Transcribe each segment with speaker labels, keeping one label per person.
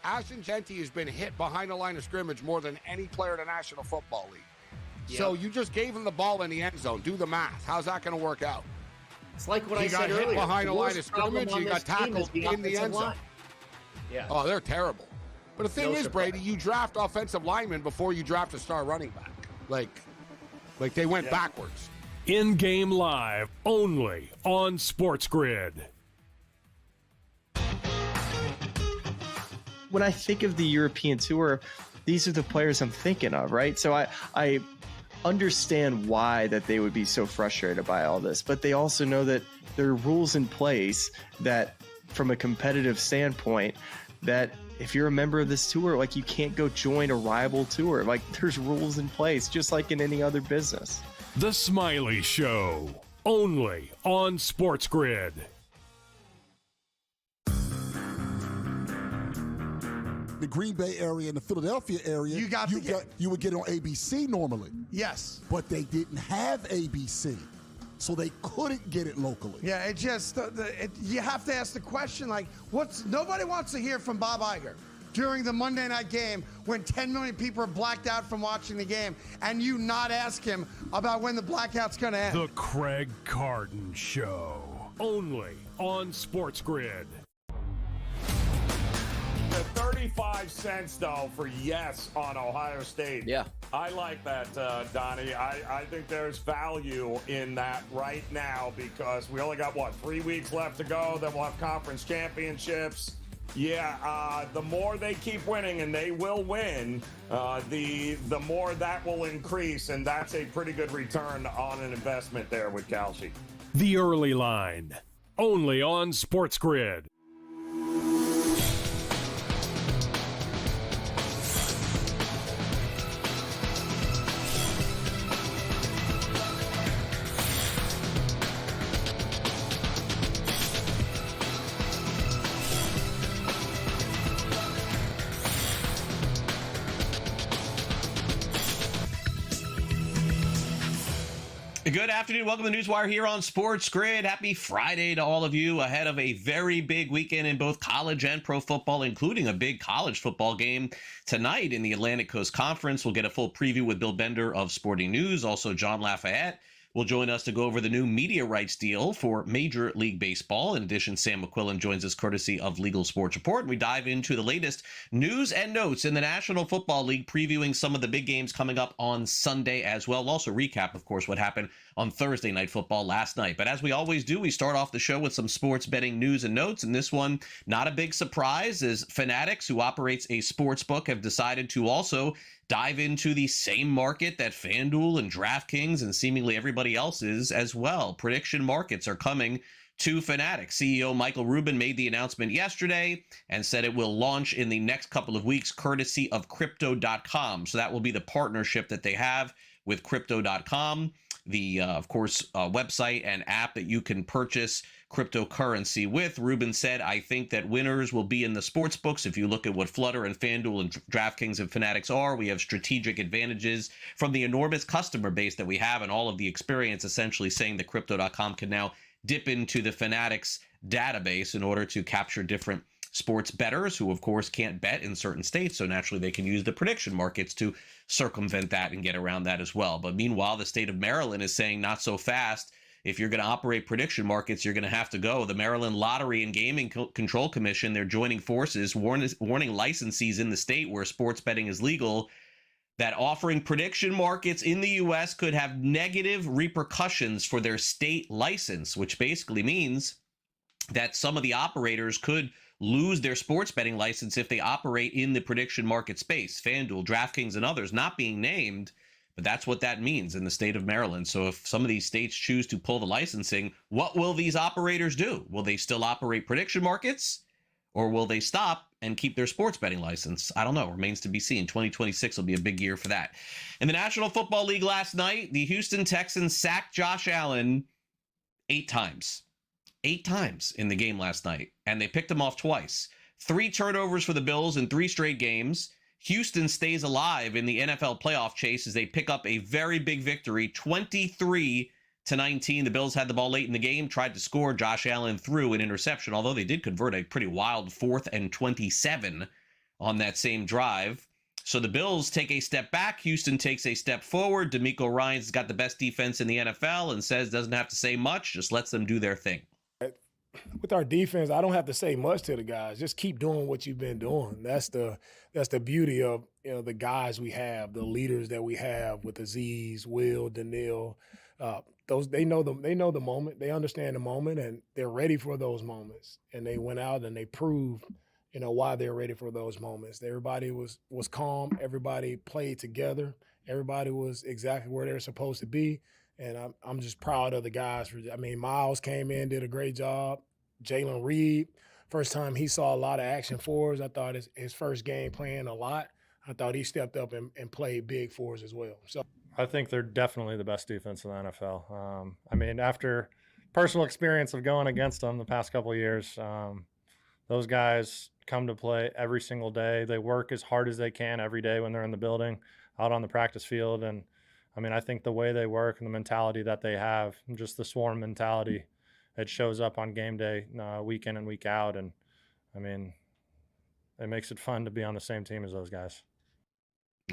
Speaker 1: Ashton Genty has been hit behind the line of scrimmage more than any player in the National Football League. Yep. So you just gave him the ball in the end zone. Do the math. How's that going to work out?
Speaker 2: It's like what I said earlier.
Speaker 1: He got hit behind the line of scrimmage. He got tackled in the end zone.
Speaker 2: Yeah.
Speaker 1: Oh, they're terrible. But the thing is, Brady, you draft offensive linemen before you draft a star running back. Like they went backwards.
Speaker 3: In-game live, only on SportsGrid.
Speaker 4: When I think of the European tour, these are the players I'm thinking of, right? So I understand why that they would be so frustrated by all this, but they also know that there are rules in place that, from a competitive standpoint, that if you're a member of this tour, like, you can't go join a rival tour. Like, there's rules in place, just like in any other business.
Speaker 3: The Smiley Show, only on SportsGrid.
Speaker 5: The Green Bay area and the Philadelphia area, you would get on ABC normally.
Speaker 6: Yes.
Speaker 5: But they didn't have ABC, so they couldn't get it locally.
Speaker 6: Yeah, it just, you have to ask the question, like, nobody wants to hear from Bob Iger during the Monday night game when 10 million people are blacked out from watching the game, and you not ask him about when the blackout's going to end.
Speaker 3: The Craig Carton Show, only on SportsGrid.
Speaker 7: The 35 cents, though, for yes on Ohio State.
Speaker 2: Yeah.
Speaker 7: I like that, Donnie. I think there's value in that right now because we only got, 3 weeks left to go. Then we'll have conference championships. Yeah, the more they keep winning, and they will win, the more that will increase, and that's a pretty good return on an investment there with Kalshi.
Speaker 3: The Early Line, only on SportsGrid.
Speaker 8: Good afternoon. Welcome to NewsWire here on SportsGrid. Happy Friday to all of you ahead of a very big weekend in both college and pro football, including a big college football game tonight in the Atlantic Coast Conference. We'll get a full preview with Bill Bender of Sporting News. Also, John Lafayette will join us to go over the new media rights deal for Major League Baseball. In addition, Sam McQuillan joins us courtesy of Legal Sports Report. We dive into the latest news and notes in the National Football League, previewing some of the big games coming up on Sunday as well. We'll also recap, of course, what happened on Thursday Night Football last night. But as we always do, we start off the show with some sports betting news and notes. And this one, not a big surprise, as Fanatics, who operates a sports book, have decided to also dive into the same market that FanDuel and DraftKings and seemingly everybody else is as well. Prediction markets are coming to Fanatics. CEO Michael Rubin made the announcement yesterday and said it will launch in the next couple of weeks, courtesy of Crypto.com. So that will be the partnership that they have with Crypto.com, the, of course, website and app that you can purchase cryptocurrency with. Rubin said, I think that winners will be in the sports books. If you look at what Flutter and FanDuel and DraftKings and Fanatics are, we have strategic advantages from the enormous customer base that we have and all of the experience, essentially saying that Crypto.com can now dip into the Fanatics database in order to capture different sports bettors who, of course, can't bet in certain states. So naturally, they can use the prediction markets to circumvent that and get around that as well. But meanwhile, the state of Maryland is saying not so fast. If you're going to operate prediction markets, you're going to have to go. The Maryland Lottery and Gaming Control Commission, they're joining forces, warning licensees in the state where sports betting is legal that offering prediction markets in the U.S. could have negative repercussions for their state license, which basically means that some of the operators could lose their sports betting license if they operate in the prediction market space. FanDuel, DraftKings, and others not being named, but that's what that means in the state of Maryland. So if some of these states choose to pull the licensing, what will these operators do? Will they still operate prediction markets, or will they stop and keep their sports betting license? I don't know. Remains to be seen. 2026 will be a big year for that. In the National Football League last night, the Houston Texans sacked Josh Allen 8 times. 8 times in the game last night, and they picked him off twice. 3 turnovers for the Bills in 3 straight games. Houston stays alive in the NFL playoff chase as they pick up a very big victory, 23-19. The Bills had the ball late in the game, tried to score. Josh Allen threw an interception, although they did convert a pretty wild 4th and 27 on that same drive. So the Bills take a step back. Houston takes a step forward. DeMeco Ryans has got the best defense in the NFL and says doesn't have to say much, just lets them do their thing.
Speaker 9: With our defense, I don't have to say much to the guys. Just keep doing what you've been doing. That's the beauty of the guys we have, the leaders that we have with Azeez, Will, Daniil. They know the moment. They understand the moment, and they're ready for those moments. And they went out and they proved why they're ready for those moments. Everybody was calm. Everybody played together. Everybody was exactly where they're supposed to be. And I'm just proud of the guys. Miles came in, did a great job. Jalen Reed, first time he saw a lot of action for us. I thought his first game playing a lot. I thought he stepped up and played big for us as well. So
Speaker 10: I think they're definitely the best defense in the NFL. After personal experience of going against them the past couple of years, those guys come to play every single day. They work as hard as they can every day when they're in the building, out on the practice field. And I think the way they work and the mentality that they have, just the swarm mentality, it shows up on game day, week in and week out. And it makes it fun to be on the same team as those guys.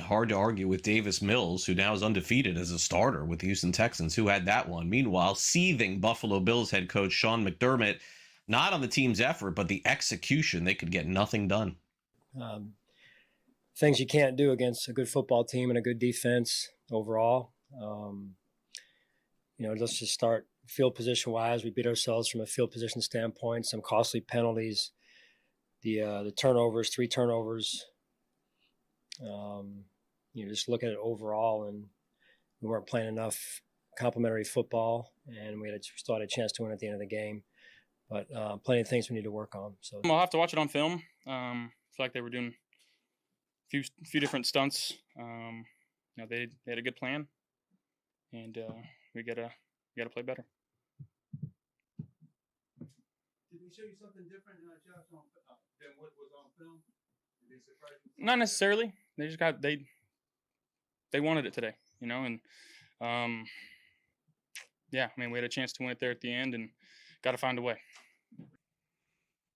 Speaker 8: Hard to argue with Davis Mills, who now is undefeated as a starter with the Houston Texans. Who had that one? Meanwhile, seething Buffalo Bills head coach Sean McDermott, not on the team's effort, but the execution. They could get nothing done.
Speaker 11: Things you can't do against a good football team and a good defense overall. Let's just start field position wise. We beat ourselves from a field position standpoint. Some costly penalties. The turnovers, 3 turnovers. Just look at it overall, and we weren't playing enough complementary football, and we still had a chance to win at the end of the game. But plenty of things we need to work on. So
Speaker 12: I'll have to watch it on film. I feel like they were doing a few different stunts. They had a good plan, and we gotta play better.
Speaker 13: Did we show you something different, Josh, than what was on film? Did they surprise you?
Speaker 12: Not necessarily. They just they wanted it today, and we had a chance to win it there at the end, and got to find a way.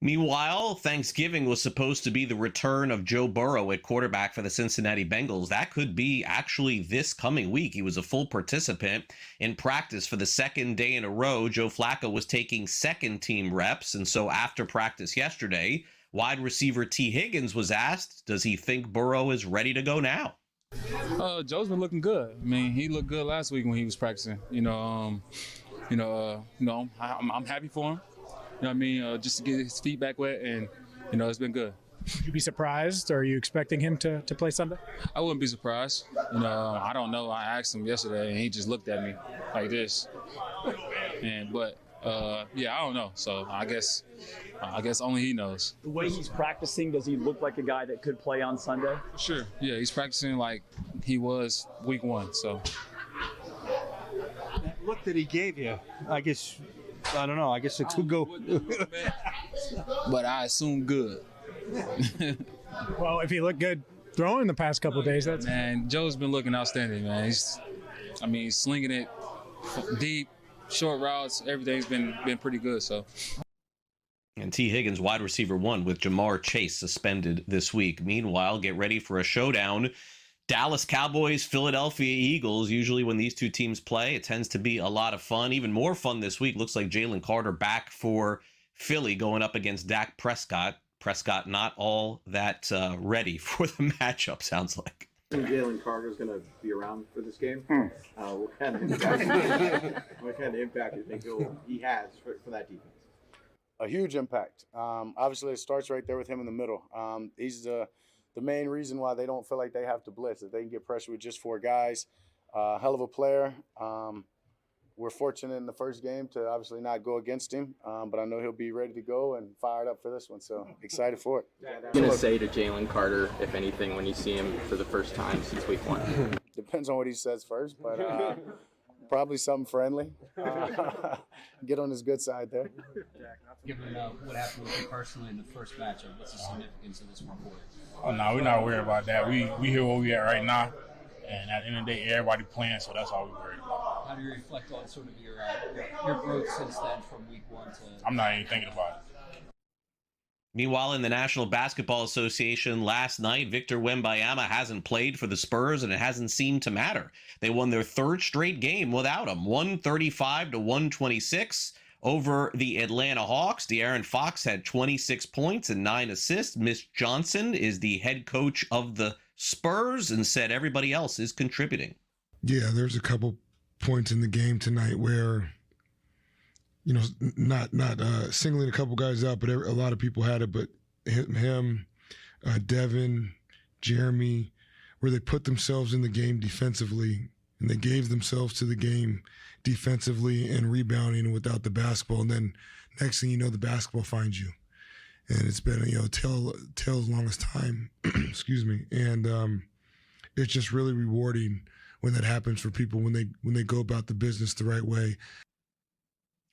Speaker 8: Meanwhile, Thanksgiving was supposed to be the return of Joe Burrow at quarterback for the Cincinnati Bengals. That could be actually this coming week. He was a full participant in practice for the second day in a row. Joe Flacco was taking second team reps. And so after practice yesterday, wide receiver T. Higgins was asked, does he think Burrow is ready to go now?
Speaker 14: Joe's been looking good. He looked good last week when he was practicing. I'm happy for him. Just to get his feet back wet, and it's been good.
Speaker 15: Would you be surprised? Or are you expecting him to play Sunday?
Speaker 14: I wouldn't be surprised. I don't know. I asked him yesterday, and he just looked at me like this. I don't know. So I guess only he knows.
Speaker 16: The way he's practicing, does he look like a guy that could play on Sunday?
Speaker 14: Sure. Yeah, he's practicing like he was week 1. So
Speaker 17: that look that he gave you, I don't know. I guess it could go.
Speaker 14: But I assume good.
Speaker 15: Well, if he looked good throwing the past couple of days, that's...
Speaker 14: Man, Joe's been looking outstanding, man. He's slinging it deep, short routes. Everything's been pretty good, so.
Speaker 8: And T. Higgins, wide receiver 1, with Jamar Chase suspended this week. Meanwhile, get ready for a showdown. Dallas Cowboys, Philadelphia Eagles. Usually when these two teams play, it tends to be a lot of fun. Even more fun this week. Looks like Jalen Carter back for Philly going up against Dak Prescott. Prescott not all that ready for the matchup, sounds like.
Speaker 18: Jalen Carter's going to be around for this game. What kind of impact do you think he has for that defense?
Speaker 19: A huge impact. Obviously, it starts right there with him in the middle. He's the main reason why they don't feel like they have to blitz. If they can get pressure with just 4 guys, hell of a player. We're fortunate in the first game to obviously not go against him, but I know he'll be ready to go and fired up for this one, so excited for it.
Speaker 18: What are you going to say to Jalen Carter, if anything, when you see him for the first time since week 1?
Speaker 19: Depends on what he says first, but probably something friendly. Get on his good side there.
Speaker 20: Given what happened with you personally in the first matchup, what's the significance of this one for you?
Speaker 21: Oh, no, we're not worried about that. We here where we at right now, and at the end of the day, everybody playing, so that's all we're worried about.
Speaker 20: How do you reflect on sort of your growth since then from week 1 to...
Speaker 21: I'm not even thinking about it.
Speaker 8: Meanwhile, in the National Basketball Association last night, Victor Wembanyama hasn't played for the Spurs, and it hasn't seemed to matter. They won their third straight game without him, 135-126 over the Atlanta Hawks. De'Aaron Fox had 26 points and 9 assists. Mitch Johnson is the head coach of the Spurs and said everybody else is contributing.
Speaker 1: Yeah, there's a couple points in the game tonight where, not singling a couple guys out, but a lot of people had it. But him, Devin, Jeremy, where they put themselves in the game defensively, and they gave themselves to the game defensively and rebounding without the basketball. And then next thing you know, the basketball finds you, and it's been tail's longest time. Excuse me, and it's just really rewarding when that happens for people when they go about the business the right way.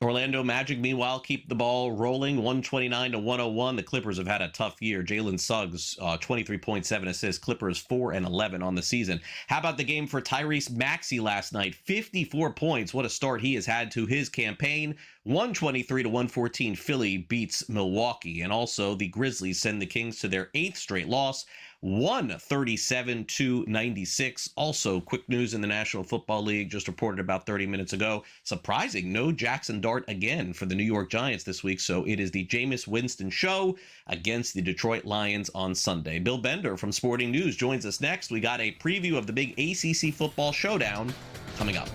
Speaker 8: Orlando Magic, meanwhile, keep the ball rolling, 129-101. The Clippers have had a tough year. Jalen Suggs, 23.7 assists. Clippers 4-11 on the season. How about the game for Tyrese Maxey last night? 54 points. What a start he has had to his campaign. 123-114. Philly beats Milwaukee. And also, the Grizzlies send the Kings to their 8th straight loss. 137-96. Also, quick news in the National Football League, just reported about 30 minutes ago. Surprising, no Jackson Dart again for the New York Giants this week. So it is the Jameis Winston show against the Detroit Lions on Sunday. Bill Bender from Sporting News joins us next. We got a preview of the big ACC football showdown coming up.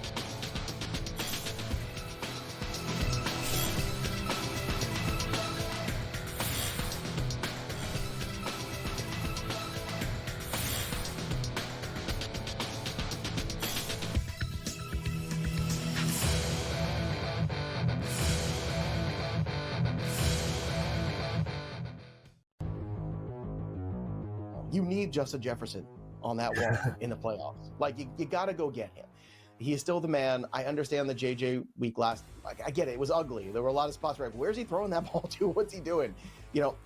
Speaker 2: You need Justin Jefferson on that wall in the playoffs. Like, you got to go get him. He is still the man. I understand the JJ week last. I get it. It was ugly. There were a lot of spots where, where's he throwing that ball to? What's he doing? It'll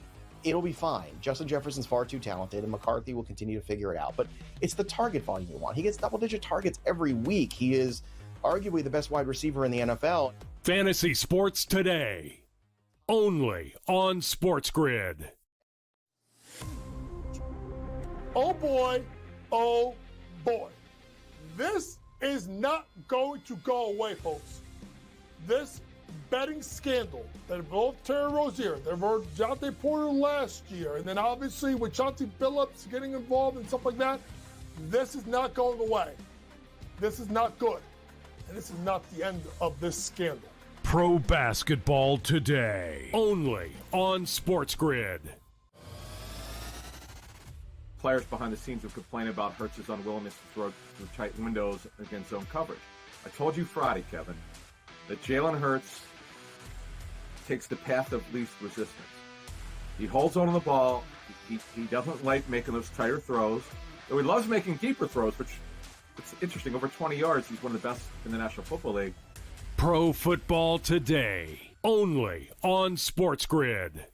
Speaker 2: be fine. Justin Jefferson's far too talented, and McCarthy will continue to figure it out. But it's the target volume you want. He gets double-digit targets every week. He is arguably the best wide receiver in the NFL.
Speaker 3: Fantasy Sports Today, only on SportsGrid.
Speaker 9: Oh boy, oh boy. This is not going to go away, folks. This betting scandal that involved Terry Rozier, that involved Jonte Porter last year, and then obviously with Chauncey Billups getting involved and stuff like that, this is not going away. This is not good. And this is not the end of this scandal.
Speaker 3: Pro Basketball Today, only on SportsGrid.
Speaker 22: Players behind the scenes have complained about Hurts' unwillingness to throw through tight windows against zone coverage. I told you Friday, Kevin, that Jalen Hurts takes the path of least resistance. He holds on to the ball. He doesn't like making those tighter throws. Though he loves making deeper throws, which it's interesting. Over 20 yards, he's one of the best in the National Football League.
Speaker 3: Pro Football Today, only on SportsGrid.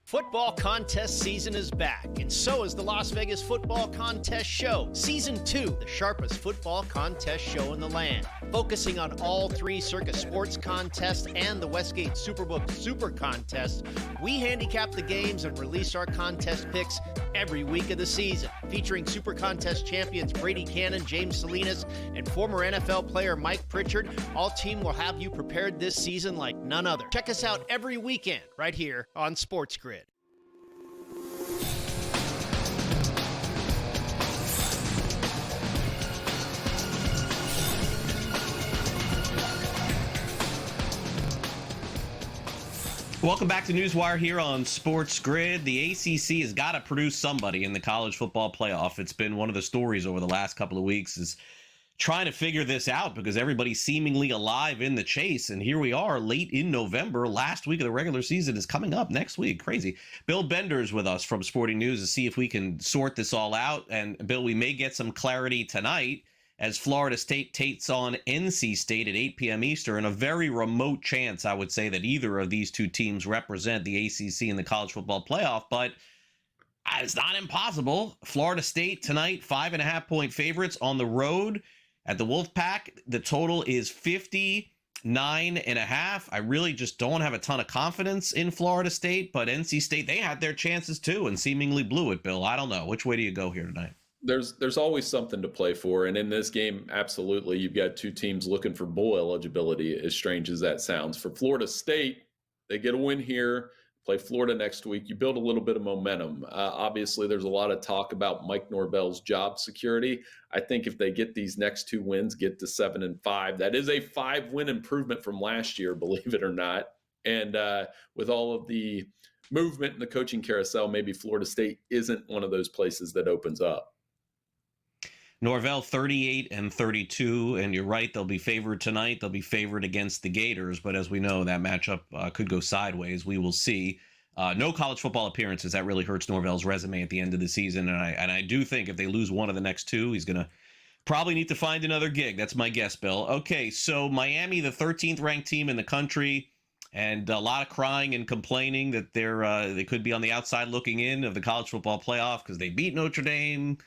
Speaker 23: Football contest season is back, and so is the Las Vegas Football Contest Show. Season 2, the sharpest football contest show in the land. Focusing on all 3 Circus Sports contests and the Westgate Superbook Super Contest, we handicap the games and release our contest picks every week of the season. Featuring Super Contest champions Brady Cannon, James Salinas, and former NFL player Mike Pritchard, all team will have you prepared this season like none other. Check us out every weekend right here on SportsGrid.
Speaker 8: Welcome back to NewsWire here on SportsGrid. The ACC has got to produce somebody in the college football playoff. It's been one of the stories over the last couple of weeks is trying to figure this out because everybody's seemingly alive in the chase. And here we are late in November. Last week of the regular season is coming up next week. Crazy. Bill Bender's with us from Sporting News to see if we can sort this all out. And Bill, we may get some clarity tonight as Florida State takes on NC State at 8 p.m. Eastern. A very remote chance, I would say, that either of these two teams represent the ACC in the college football playoff, but it's not impossible. Florida State tonight, 5.5-point favorites on the road at the Wolfpack. The total is 50. 9.5. I really just don't have a ton of confidence in Florida State, but NC State, they had their chances too and seemingly blew it, Bill. I don't know. Which way do you go here tonight?
Speaker 4: There's always something to play for. And in this game, absolutely, you've got two teams looking for bowl eligibility, as strange as that sounds. For Florida State, they get a win here, play Florida next week. You build a little bit of momentum. Obviously, there's a lot of talk about Mike Norvell's job security. I think if they get these next two wins, get to 7-5, that is a 5-win improvement from last year, believe it or not. And with all of the movement in the coaching carousel, maybe Florida State isn't one of those places that opens up.
Speaker 8: Norvell 38-32, and you're right, they'll be favored tonight. They'll be favored against the Gators, but as we know, that matchup could go sideways. We will see. No college football appearances. That really hurts Norvell's resume at the end of the season, and I do think if they lose one of the next two, he's going to probably need to find another gig. That's my guess, Bill. Okay, so Miami, the 13th ranked team in the country, and a lot of crying and complaining that they could be on the outside looking in of the college football playoff because they beat Notre Dame.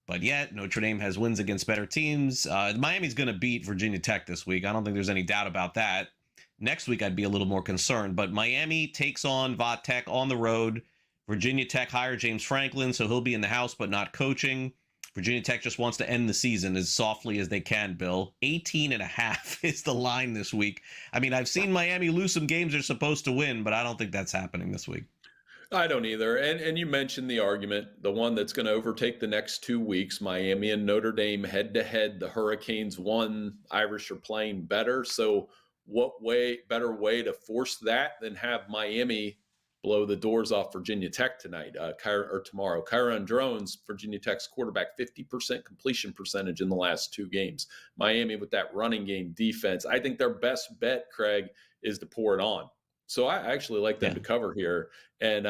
Speaker 8: But yet, Notre Dame has wins against better teams. Miami's going to beat Virginia Tech this week. I don't think there's any doubt about that. Next week, I'd be a little more concerned. But Miami takes on Va Tech on the road. Virginia Tech hired James Franklin, so he'll be in the house but not coaching. Virginia Tech just wants to end the season as softly as they can, Bill. 18.5 is the line this week. I mean, I've seen Miami lose some games they're supposed to win, but I don't think that's happening this week.
Speaker 4: I don't either. And you mentioned the argument, the one that's going to overtake the next 2 weeks, Miami and Notre Dame head-to-head. The Hurricanes won. Irish are playing better. So what better way to force that than have Miami blow the doors off Virginia Tech tonight or tomorrow? Kyron Drones, Virginia Tech's quarterback, 50% completion percentage in the last 2 games. Miami with that running game defense. I think their best bet, Craig, is to pour it on. So I actually like them to cover here and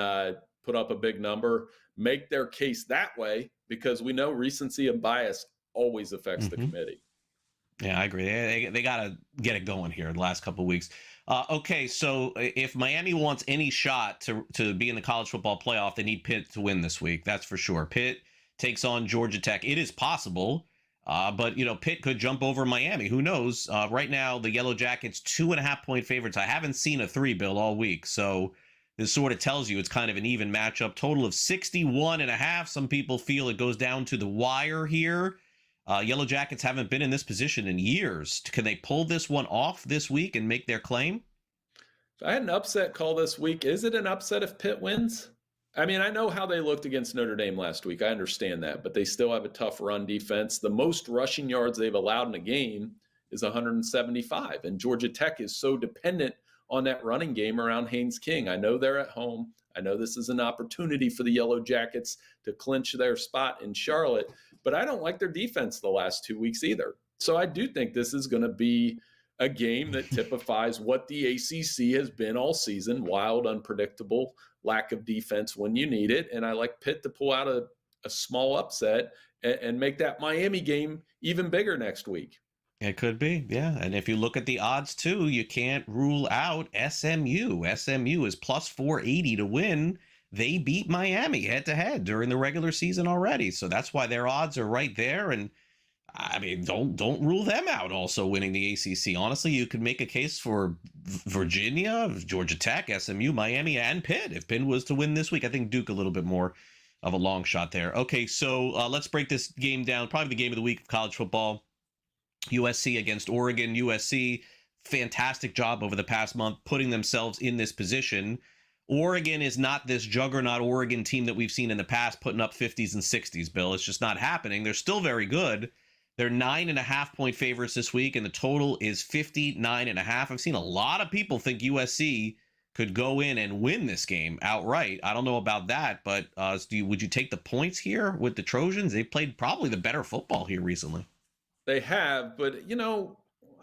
Speaker 4: put up a big number, make their case that way, because we know recency and bias always affects the committee.
Speaker 8: Yeah, I agree. They got to get it going here the last couple of weeks. Okay, so if Miami wants any shot to be in the college football playoff, they need Pitt to win this week. That's for sure. Pitt takes on Georgia Tech. It is possible. But, Pitt could jump over Miami. Who knows? Right now, the Yellow Jackets, 2.5-point favorites. I haven't seen a 3, Bill, all week. So this sort of tells you it's kind of an even matchup. Total of 61.5. Some people feel it goes down to the wire here. Yellow Jackets haven't been in this position in years. Can they pull this one off this week and make their claim?
Speaker 4: If I had an upset call this week, is it an upset if Pitt wins? I mean, I know how they looked against Notre Dame last week. I understand that, but they still have a tough run defense. The most rushing yards they've allowed in a game is 175, and Georgia Tech is so dependent on that running game around Haynes King. I know they're at home. I know this is an opportunity for the Yellow Jackets to clinch their spot in Charlotte, but I don't like their defense the last 2 weeks either. So I do think this is going to be a game that typifies what the ACC has been all season: wild, unpredictable, lack of defense when you need it. And I like Pitt to pull out a small upset and make that Miami game even bigger next week.
Speaker 8: It could be, yeah. And if you look at the odds too, you can't rule out SMU. SMU is plus 480 to win. They beat Miami head-to-head during the regular season already. So that's why their odds are right there. And I mean, don't rule them out also winning the ACC. Honestly, you could make a case for Virginia, Georgia Tech, SMU, Miami, and Pitt. If Pitt was to win this week, I think Duke a little bit more of a long shot there. Okay, so let's break this game down. Probably the game of the week of college football. USC against Oregon. USC, fantastic job over the past month putting themselves in this position. Oregon is not this juggernaut Oregon team that we've seen in the past putting up 50s and 60s, Bill. It's just not happening. They're still very good. They're 9.5-point favorites this week, and the total is 59.5. I've seen a lot of people think USC could go in and win this game outright. I don't know about that, but would you take the points here with the Trojans? They've played probably the better football here recently.
Speaker 4: They have, but,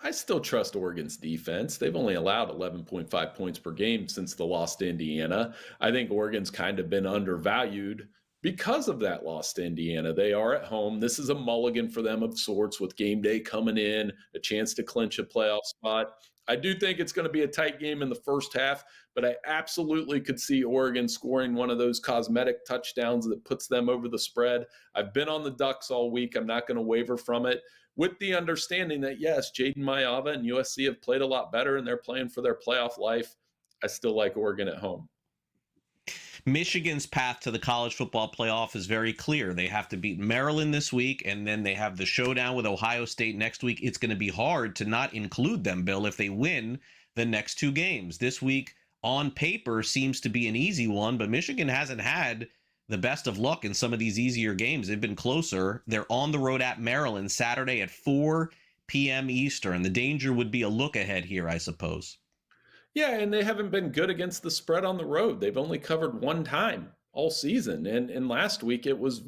Speaker 4: I still trust Oregon's defense. They've only allowed 11.5 points per game since the loss to Indiana. I think Oregon's kind of been undervalued because of that loss to Indiana. They are at home. This is a mulligan for them of sorts with game day coming in, a chance to clinch a playoff spot. I do think it's going to be a tight game in the first half, but I absolutely could see Oregon scoring one of those cosmetic touchdowns that puts them over the spread. I've been on the Ducks all week. I'm not going to waver from it, with the understanding that, yes, Jaden Mayava and USC have played a lot better and they're playing for their playoff life. I still like Oregon at home.
Speaker 8: Michigan's path to the college football playoff is very clear. They have to beat Maryland this week, and then they have the showdown with Ohio State next week. It's going to be hard to not include them, Bill, if they win the next two games. This week, on paper, seems to be an easy one, but Michigan hasn't had the best of luck in some of these easier games. They've been closer. They're on the road at Maryland Saturday at 4 p.m. Eastern. The danger would be a look ahead here, I suppose.
Speaker 4: Yeah, and they haven't been good against the spread on the road. They've only covered one time all season. And last week it was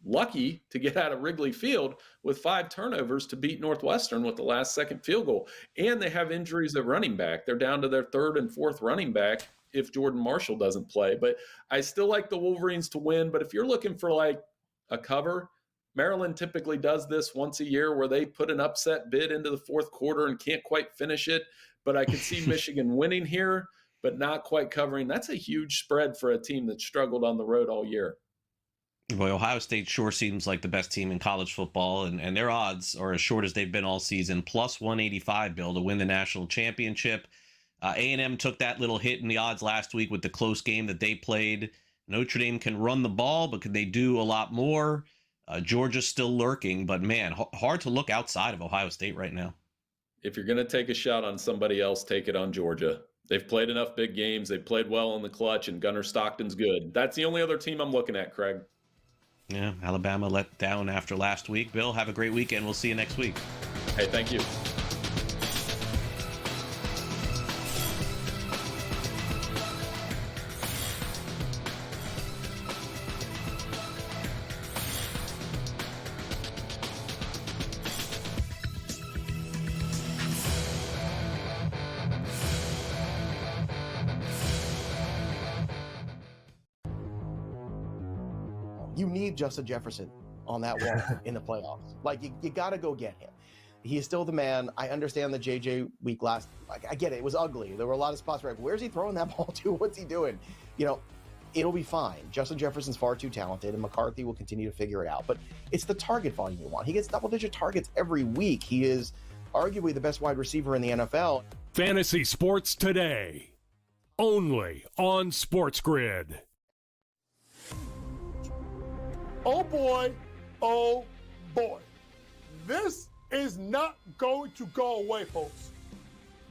Speaker 4: lucky to get out of Wrigley Field with 5 turnovers to beat Northwestern with the last second field goal. And they have injuries at running back. They're down to their 3rd and 4th running back if Jordan Marshall doesn't play. But I still like the Wolverines to win. But if you're looking for like a cover, Maryland typically does this once a year where they put an upset bid into the 4th quarter and can't quite finish it. But I could see Michigan winning here, but not quite covering. That's a huge spread for a team that struggled on the road all year.
Speaker 8: Boy, Ohio State sure seems like the best team in college football, and their odds are as short as they've been all season, plus 185, Bill, to win the national championship. A&M took that little hit in the odds last week with the close game that they played. Notre Dame can run the ball, but can they do a lot more? Georgia's still lurking, but man, hard to look outside of Ohio State right now.
Speaker 4: If you're going to take a shot on somebody else, take it on Georgia. They've played enough big games. They've played well in the clutch, and Gunnar Stockton's good. That's the only other team I'm looking at, Craig.
Speaker 8: Yeah, Alabama let down after last week. Bill, have a great weekend. We'll see you next week.
Speaker 4: Hey, thank you.
Speaker 2: You need Justin Jefferson on that wall in the playoffs. Like, you got to go get him. He is still the man. I understand the JJ week last. Like, I get it. It was ugly. There were a lot of spots where, where's he throwing that ball to? What's he doing? You know, it'll be fine. Justin Jefferson's far too talented, and McCarthy will continue to figure it out. But it's the target volume you want. He gets double-digit targets every week. He is arguably the best wide receiver in the NFL.
Speaker 3: Fantasy Sports Today, only on SportsGrid.
Speaker 9: Oh boy, oh boy. This is not going to go away, folks.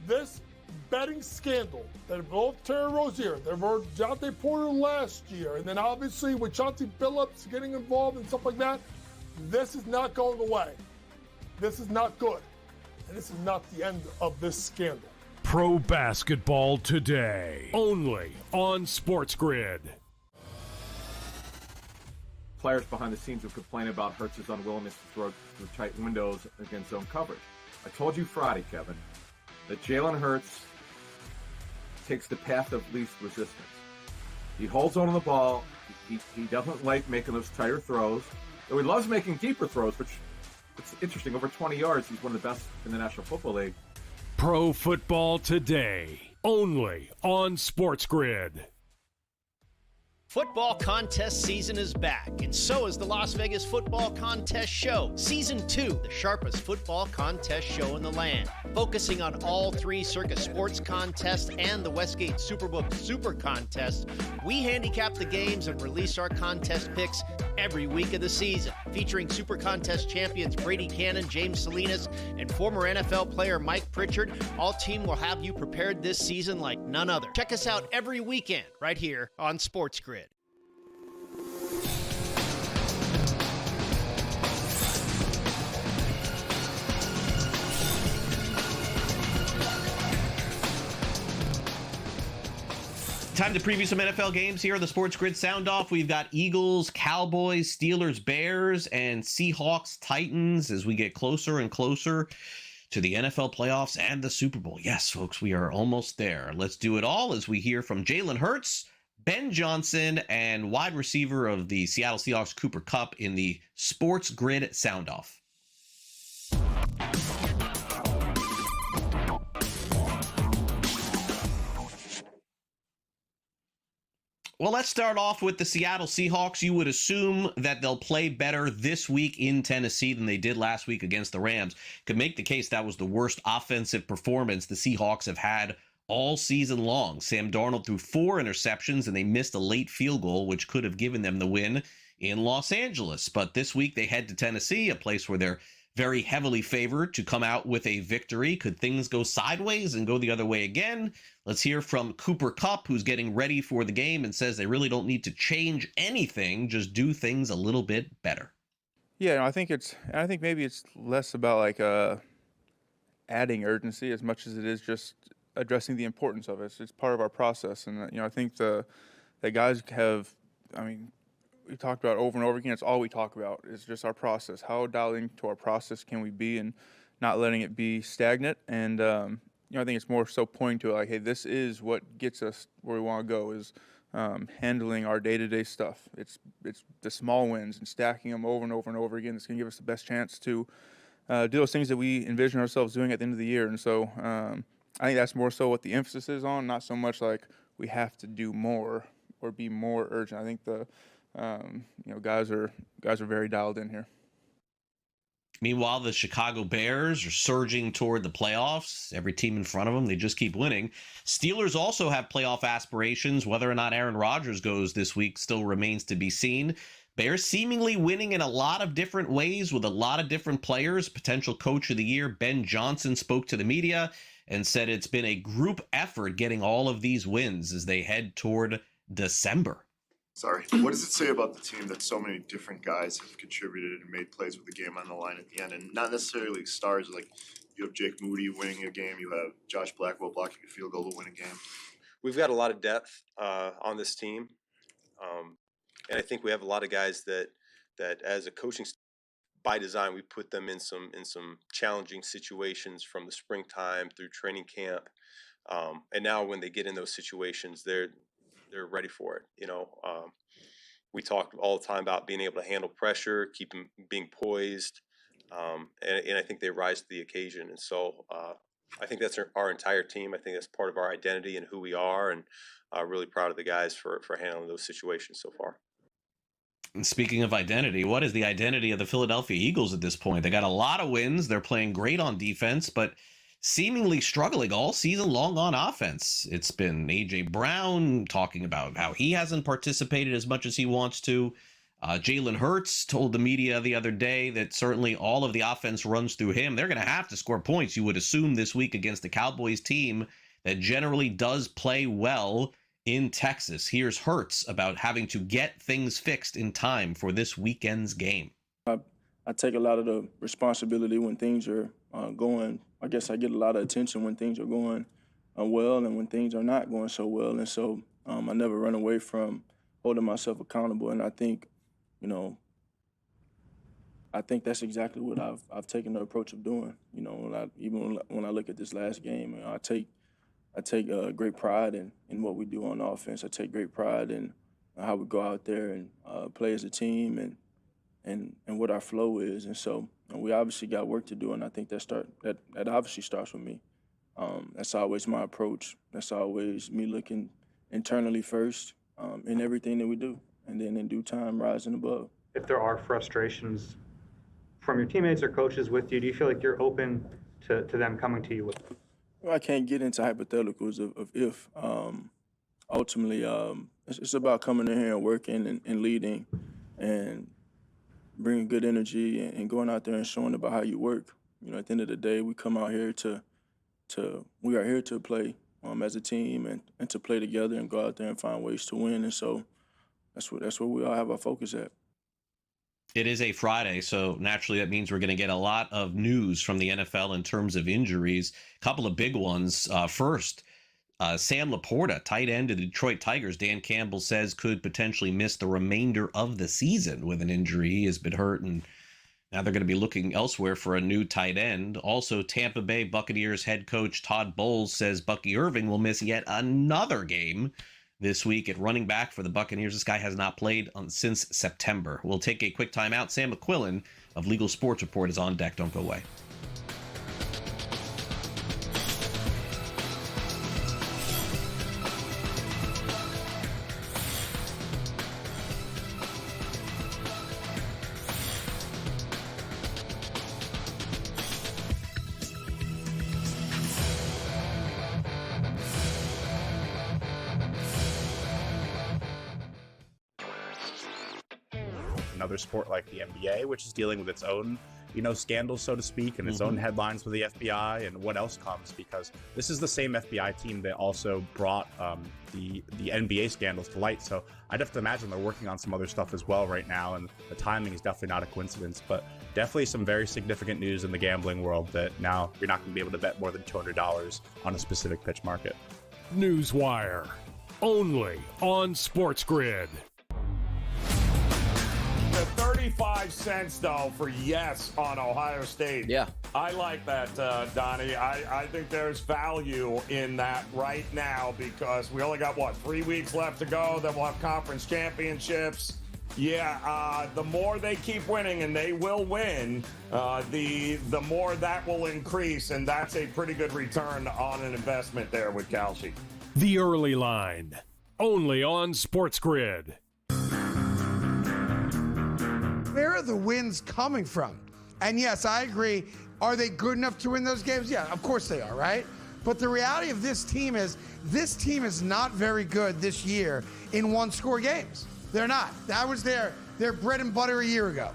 Speaker 9: This betting scandal that involved Terry Rozier, that involved Jonte Porter last year, and then obviously with Chauncey Billups getting involved and stuff like that, this is not going away. This is not good. And this is not the end of this scandal.
Speaker 3: Pro Basketball Today, only on SportsGrid.
Speaker 22: Players behind the scenes have complained about Hurts's unwillingness to throw through tight windows against zone coverage. I told you Friday, Kevin, that Jalen Hurts takes the path of least resistance. He holds on to the ball. He doesn't like making those tighter throws. Though he loves making deeper throws, which it's interesting. Over 20 yards, he's one of the best in the National Football League.
Speaker 3: Pro Football Today, only on SportsGrid.
Speaker 23: Football contest season is back, and so is the Las Vegas Football Contest Show. Season 2, the sharpest football contest show in the land. Focusing on all 3 Circa Sports contests and the Westgate Superbook Super Contest, we handicap the games and release our contest picks every week of the season. Featuring Super Contest champions Brady Cannon, James Salinas, and former NFL player Mike Pritchard, all team will have you prepared this season like none other. Check us out every weekend right here on SportsGrid.
Speaker 8: Time to preview some NFL games here on the SportsGrid Sound Off. We've got Eagles, Cowboys, Steelers, Bears, and Seahawks, Titans as we get closer and closer to the NFL playoffs and the Super Bowl. Yes, folks, we are almost there. Let's do it all as we hear from Jalen Hurts, Ben Johnson, and wide receiver of the Seattle Seahawks, Cooper Kupp, in the SportsGrid Sound Off. Well, let's start off with the Seattle Seahawks. You would assume that they'll play better this week in Tennessee than they did last week against the Rams. Could make the case that was the worst offensive performance the Seahawks have had all season long. Sam Darnold threw 4 interceptions, and they missed a late field goal, which could have given them the win in Los Angeles. But this week they head to Tennessee, a place where they're very heavily favored to come out with a victory. Could things go sideways and go the other way again? Let's hear from Cooper Kupp, who's getting ready for the game and says they really don't need to change anything, just do things a little bit better.
Speaker 5: Yeah, I think maybe it's less about like adding urgency as much as it is just addressing the importance of it. It's part of our process, and I think the guys have. I mean, we talked about it over and over again. It's all we talk about is just our process. How dialed into our process can we be, and not letting it be stagnant. And I think it's more so pointing to it like, hey, this is what gets us where we want to go. Is handling our day-to-day stuff. It's the small wins and stacking them over and over and over again. It's going to give us the best chance to do those things that we envision ourselves doing at the end of the year. And so I think that's more so what the emphasis is on, not so much like we have to do more or be more urgent. I think the guys are very dialed in here.
Speaker 8: Meanwhile, the Chicago Bears are surging toward the playoffs. Every team in front of them, they just keep winning. Steelers also have playoff aspirations. Whether or not Aaron Rodgers goes this week still remains to be seen. Bears seemingly winning in a lot of different ways with a lot of different players. Potential coach of the year, Ben Johnson, spoke to the media and said it's been a group effort getting all of these wins as they head toward December.
Speaker 6: Sorry. What does it say about the team that so many different guys have contributed and made plays with the game on the line at the end? And not necessarily stars, like you have Jake Moody winning a game, you have Josh Blackwell blocking a field goal to win a game.
Speaker 7: We've got a lot of depth on this team. And I think we have a lot of guys that as a coaching staff, by design, we put them in some challenging situations from the springtime through training camp. And now when they get in those situations, they're ready for it. We talk all the time about being able to handle pressure, being poised, and I think they rise to the occasion. And so I think that's our entire team. I think that's part of our identity and who we are, and really proud of the guys for handling those situations so far.
Speaker 8: And speaking of identity, what is the identity of the Philadelphia Eagles at this point? They got a lot of wins. They're playing great on defense, but seemingly struggling all season long on offense. It's been A.J. Brown talking about how he hasn't participated as much as he wants to. Jalen Hurts told the media the other day that certainly all of the offense runs through him. They're going to have to score points, you would assume, this week against the Cowboys team that generally does play well in Texas. Here's Hurts about having to get things fixed in time for this weekend's game.
Speaker 24: I take a lot of the responsibility when things are going. I guess I get a lot of attention when things are going well and when things are not going so well. And so I never run away from holding myself accountable. And I think, that's exactly what I've taken the approach of doing. When I look at this last game, I take great pride in what we do on offense. I take great pride in how we go out there and play as a team and what our flow is. And so we obviously got work to do, and I think that obviously starts with me. That's always my approach. That's always me looking internally first in everything that we do, and then in due time rising above.
Speaker 25: If there are frustrations from your teammates or coaches with you, do you feel like you're open to them coming to you with them?
Speaker 24: Well, I can't get into hypotheticals of if. Ultimately, it's about coming in here and working and leading and bringing good energy and going out there and showing about how you work. At the end of the day, we come out here we are here to play as a team and to play together and go out there and find ways to win. And so that's where we all have our focus at.
Speaker 8: It is a Friday, so naturally that means we're going to get a lot of news from the NFL in terms of injuries. A couple of big ones. First, Sam Laporta, tight end of the Detroit Tigers, Dan Campbell says could potentially miss the remainder of the season with an injury. He has been hurt, and now they're going to be looking elsewhere for a new tight end. Also, Tampa Bay Buccaneers head coach Todd Bowles says Bucky Irving will miss yet another game this week at running back for the Buccaneers. This guy has not played since September. We'll take a quick timeout. Sam McQuillan of Legal Sports Report is on deck. Don't go away.
Speaker 10: another sport like the NBA, which is dealing with its own, scandals, so to speak, and its own headlines with the FBI and what else comes, because this is the same FBI team that also brought the NBA scandals to light. So I'd have to imagine they're working on some other stuff as well right now, and the timing is definitely not a coincidence, but definitely some very significant news in the gambling world that now you're not going to be able to bet more than $200 on a specific pitch market.
Speaker 3: NewsWire, only on SportsGrid.
Speaker 11: The 35 cents, though, for yes on Ohio State.
Speaker 12: Yeah.
Speaker 11: I like that, Donnie. I think there's value in that right now because we only got, 3 weeks left to go. Then we'll have conference championships. Yeah, the more they keep winning, and they will win, the more that will increase, and that's a pretty good return on an investment there with Kalshi.
Speaker 3: The Early Line, only on SportsGrid.
Speaker 13: Where are the wins coming from? And yes, I agree. Are they good enough to win those games? Yeah, of course they are, right? But the reality of this team is not very good this year in one-score games. They're not. That was their bread and butter a year ago.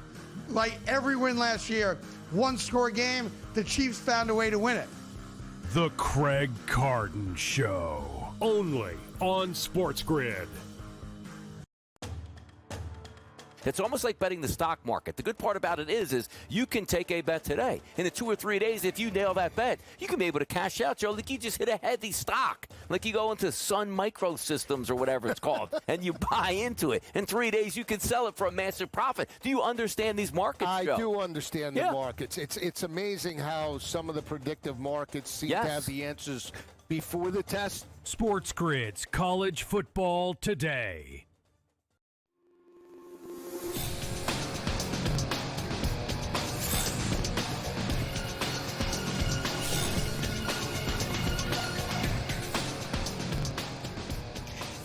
Speaker 13: Like every win last year, one-score game, the Chiefs found a way to win it.
Speaker 3: The Craig Carton Show, only on SportsGrid.
Speaker 12: It's almost like betting the stock market. The good part about it is you can take a bet today. In 2 or 3 days, if you nail that bet, you can be able to cash out, Joe. Like you just hit a heavy stock. Like you go into Sun Microsystems or whatever it's called, and you buy into it. In 3 days, you can sell it for a massive profit. Do you understand these markets, Joe?
Speaker 16: I do understand the markets. It's amazing how some of the predictive markets seem to have the answers before the test.
Speaker 3: SportsGrid's College Football Today.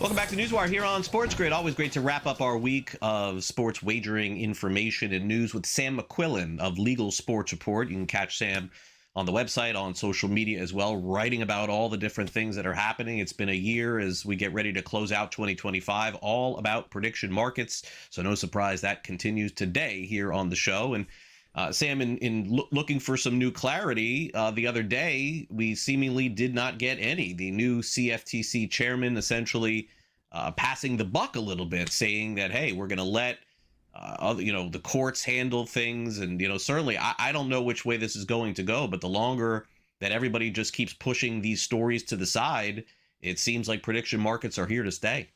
Speaker 8: Welcome back to NewsWire here on SportsGrid. Always great to wrap up our week of sports wagering information and news with Sam McQuillan of Legal Sports Report. You can catch Sam on the website, on social media as well, writing about all the different things that are happening. It's been a year as we get ready to close out 2025, all about prediction markets. So no surprise that continues today here on the show. And Sam, in looking for some new clarity, the other day, we seemingly did not get any. The new CFTC chairman essentially passing the buck a little bit, saying that, hey, we're going to let the courts handle things. And, certainly I don't know which way this is going to go, but the longer that everybody just keeps pushing these stories to the side, it seems like prediction markets are here to stay.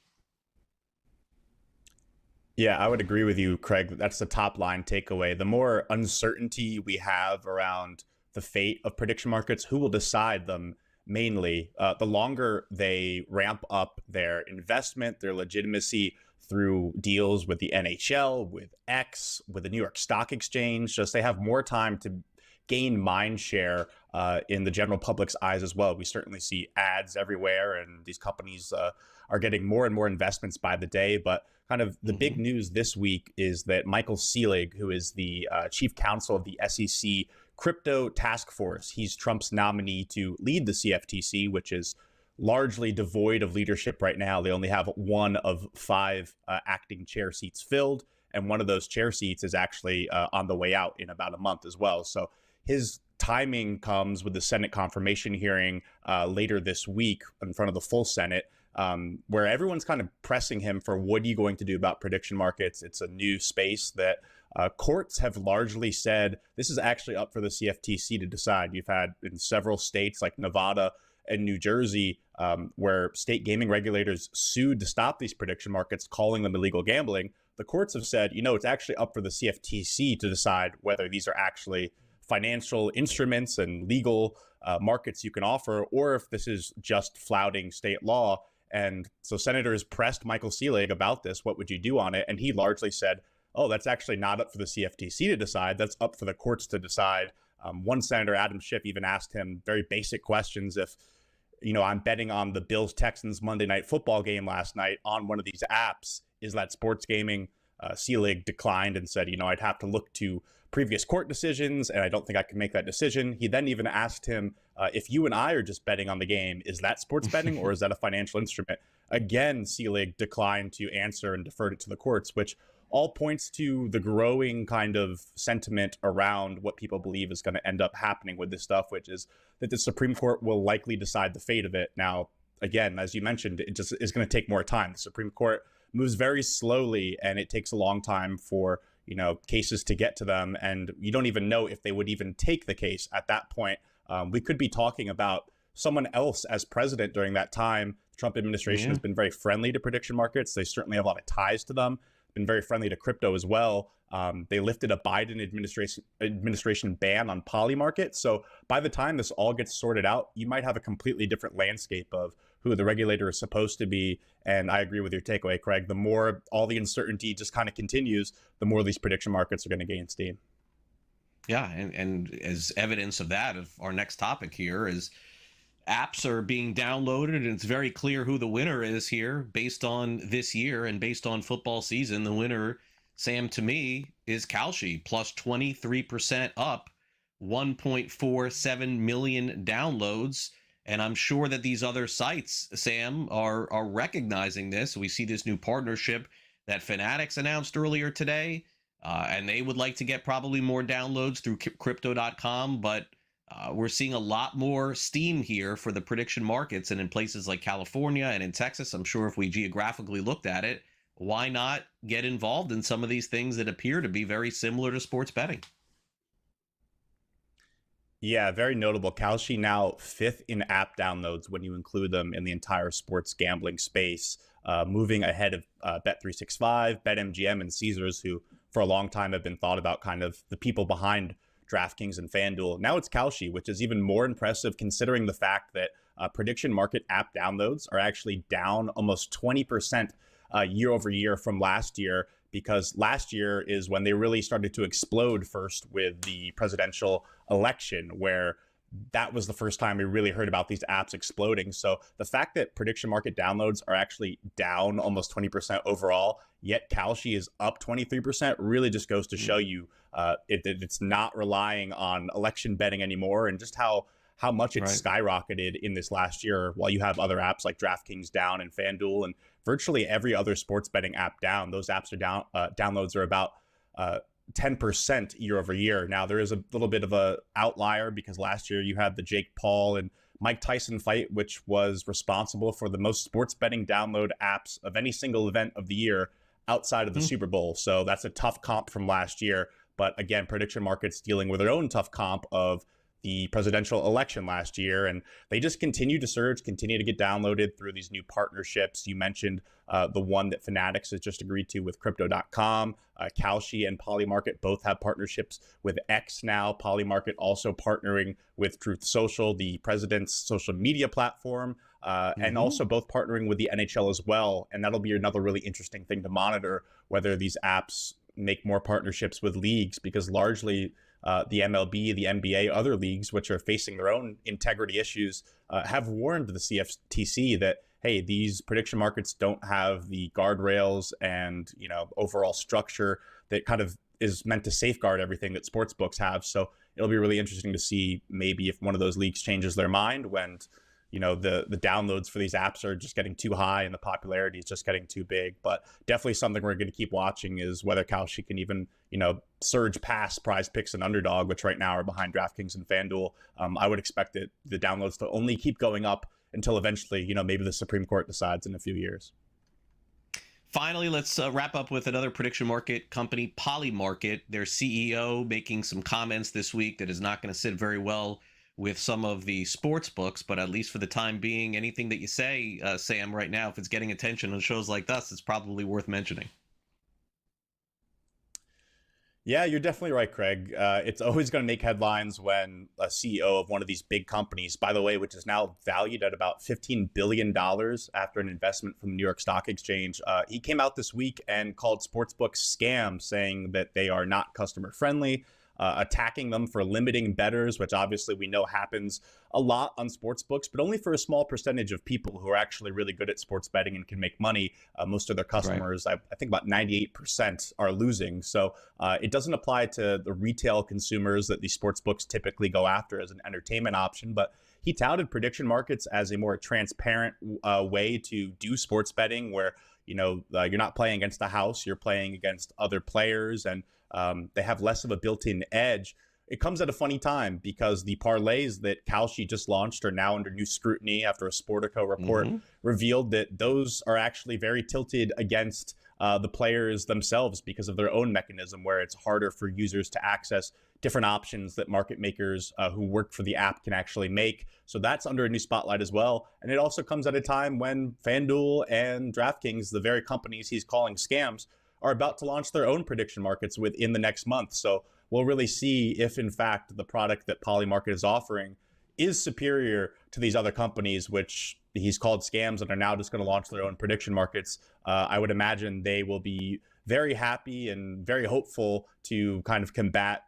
Speaker 10: Yeah, I would agree with you, Craig. That's the top line takeaway. The more uncertainty we have around the fate of prediction markets, who will decide them mainly, the longer they ramp up their investment, their legitimacy through deals with the NHL, with X, with the New York Stock Exchange. Just they have more time to gain mind share in the general public's eyes as well. We certainly see ads everywhere, and these companies are getting more and more investments by the day. But kind of the big news this week is that Michael Selig, who is the chief counsel of the SEC Crypto Task Force, he's Trump's nominee to lead the CFTC, which is largely devoid of leadership right now. They only have 1 of 5 acting chair seats filled, and one of those chair seats is actually on the way out in about a month as well. So his timing comes with the Senate confirmation hearing later this week in front of the full Senate, where everyone's kind of pressing him for what are you going to do about prediction markets? It's a new space that courts have largely said this is actually up for the CFTC to decide. You've had in several states like Nevada and New Jersey where state gaming regulators sued to stop these prediction markets, calling them illegal gambling. The courts have said, it's actually up for the CFTC to decide whether these are actually financial instruments and legal markets you can offer, or if this is just flouting state law. And so senators pressed Michael Selig about this. What would you do on it? And he largely said, oh, that's actually not up for the CFTC to decide. That's up for the courts to decide. One senator, Adam Schiff, even asked him very basic questions. If, I'm betting on the Bills-Texans Monday Night Football game last night on one of these apps, is that sports gaming? Selig declined and said, I'd have to look to previous court decisions, and I don't think I can make that decision. He then even asked him, if you and I are just betting on the game, is that sports betting or is that a financial instrument? Again, Selig declined to answer and deferred it to the courts, which all points to the growing kind of sentiment around what people believe is going to end up happening with this stuff, which is that the Supreme Court will likely decide the fate of it. Now, again, as you mentioned, it just is going to take more time. The Supreme Court moves very slowly, and it takes a long time for cases to get to them, and you don't even know if they would even take the case at that point. We could be talking about someone else as president during that time. The Trump administration has been very friendly to prediction markets. They certainly have a lot of ties to them, been very friendly to crypto as well. They lifted a Biden administration ban on poly markets. So by the time this all gets sorted out, you might have a completely different landscape of who the regulator is supposed to be. And I agree with your takeaway, Craig. The more all the uncertainty just kind of continues, the more these prediction markets are going to gain steam.
Speaker 8: Yeah, and as evidence of that, of our next topic here is apps are being downloaded, and it's very clear who the winner is here based on this year and based on football season. The winner, Sam, to me, is Kalshi, plus 23% up, 1.47 million downloads. And I'm sure that these other sites, Sam, are recognizing this. We see this new partnership that Fanatics announced earlier today, and they would like to get probably more downloads through crypto.com, but we're seeing a lot more steam here for the prediction markets, and in places like California and in Texas. I'm sure if we geographically looked at it, why not get involved in some of these things that appear to be very similar to sports betting?
Speaker 10: Yeah, very notable. Kalshi now 5th in app downloads when you include them in the entire sports gambling space, moving ahead of Bet365, BetMGM, and Caesars, who for a long time have been thought about kind of the people behind DraftKings and FanDuel. Now it's Kalshi, which is even more impressive considering the fact that prediction market app downloads are actually down almost 20% year over year from last year, because last year is when they really started to explode first with the presidential election, where that was the first time we really heard about these apps exploding. So the fact that prediction market downloads are actually down almost 20% overall, yet Kalshi is up 23%, really just goes to show you it's not relying on election betting anymore, and just how much it's skyrocketed in this last year, while you have other apps like DraftKings down and FanDuel and virtually every other sports betting app down. Those apps are down, downloads are about 10% year over year. Now, there is a little bit of a outlier because last year you had the Jake Paul and Mike Tyson fight, which was responsible for the most sports betting download apps of any single event of the year outside of the Super Bowl. So that's a tough comp from last year. But again, prediction markets dealing with their own tough comp of the presidential election last year, and they just continue to surge, continue to get downloaded through these new partnerships. You mentioned the one that Fanatics has just agreed to with Crypto.com. Kalshi and Polymarket both have partnerships with X now. Polymarket also partnering with Truth Social, the president's social media platform, and also both partnering with the NHL as well. And that'll be another really interesting thing to monitor, whether these apps make more partnerships with leagues, because largely the MLB, the NBA, other leagues, which are facing their own integrity issues, have warned the CFTC that, hey, these prediction markets don't have the guardrails and, overall structure that kind of is meant to safeguard everything that sports books have. So it'll be really interesting to see maybe if one of those leagues changes their mind when, the downloads for these apps are just getting too high and the popularity is just getting too big. But definitely something we're going to keep watching is whether Kalshi can even, surge past Prize Picks and Underdog, which right now are behind DraftKings and FanDuel. I would expect that the downloads to only keep going up until eventually, maybe the Supreme Court decides in a few years.
Speaker 8: Finally, let's wrap up with another prediction market company, Polymarket. Their CEO making some comments this week that is not going to sit very well with some of the sports books, but at least for the time being, anything that you say, Sam, right now, if it's getting attention on shows like this, it's probably worth mentioning.
Speaker 10: Yeah, you're definitely right, Craig. It's always going to make headlines when a CEO of one of these big companies, by the way, which is now valued at about $15 billion after an investment from the New York Stock Exchange, he came out this week and called sportsbooks scams, saying that they are not customer friendly. attacking them for limiting bettors, which obviously we know happens a lot on sports books, but only for a small percentage of people who are actually really good at sports betting and can make money. Most of their customers, I think about 98% are losing. So it doesn't apply to the retail consumers that these sports books typically go after as an entertainment option. But he touted prediction markets as a more transparent way to do sports betting where, you're not playing against the house, you're playing against other players, and they have less of a built-in edge. It comes at a funny time because the parlays that Kalshi just launched are now under new scrutiny after a Sportico report revealed that those are actually very tilted against the players themselves because of their own mechanism, where it's harder for users to access different options that market makers who work for the app can actually make. So that's under a new spotlight as well. And it also comes at a time when FanDuel and DraftKings, the very companies he's calling scams, are about to launch their own prediction markets within the next month. So we'll really see if, in fact, the product that Polymarket is offering is superior to these other companies, which he's called scams and are now just going to launch their own prediction markets. I would imagine they will be very happy and very hopeful to kind of combat,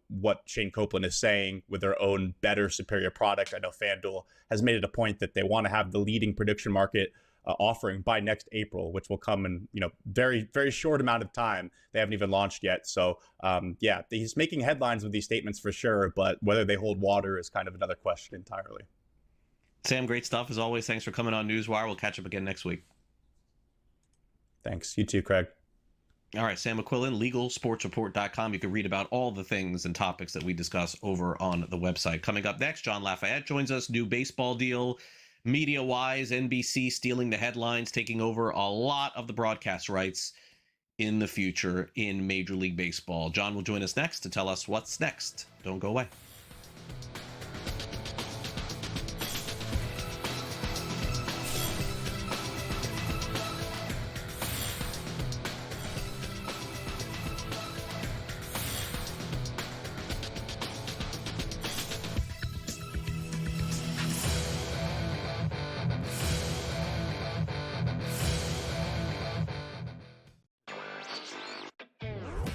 Speaker 10: what Shane Copeland is saying with their own better, superior product. I know FanDuel has made it a point that they want to have the leading prediction market offering by next April, which will come in, very, very short amount of time. They haven't even launched yet. So, he's making headlines with these statements for sure, but whether they hold water is kind of another question entirely.
Speaker 8: Sam, great stuff as always. Thanks for coming on Newswire. We'll catch up again next week.
Speaker 10: Thanks. You too, Craig.
Speaker 8: All right, Sam McQuillan, LegalSportsReport.com. You can read about all the things and topics that we discuss over on the website. Coming up next, John Lafayette joins us. New baseball deal. Media-wise, NBC stealing the headlines, taking over a lot of the broadcast rights in the future in Major League Baseball. John will join us next to tell us what's next. Don't go away.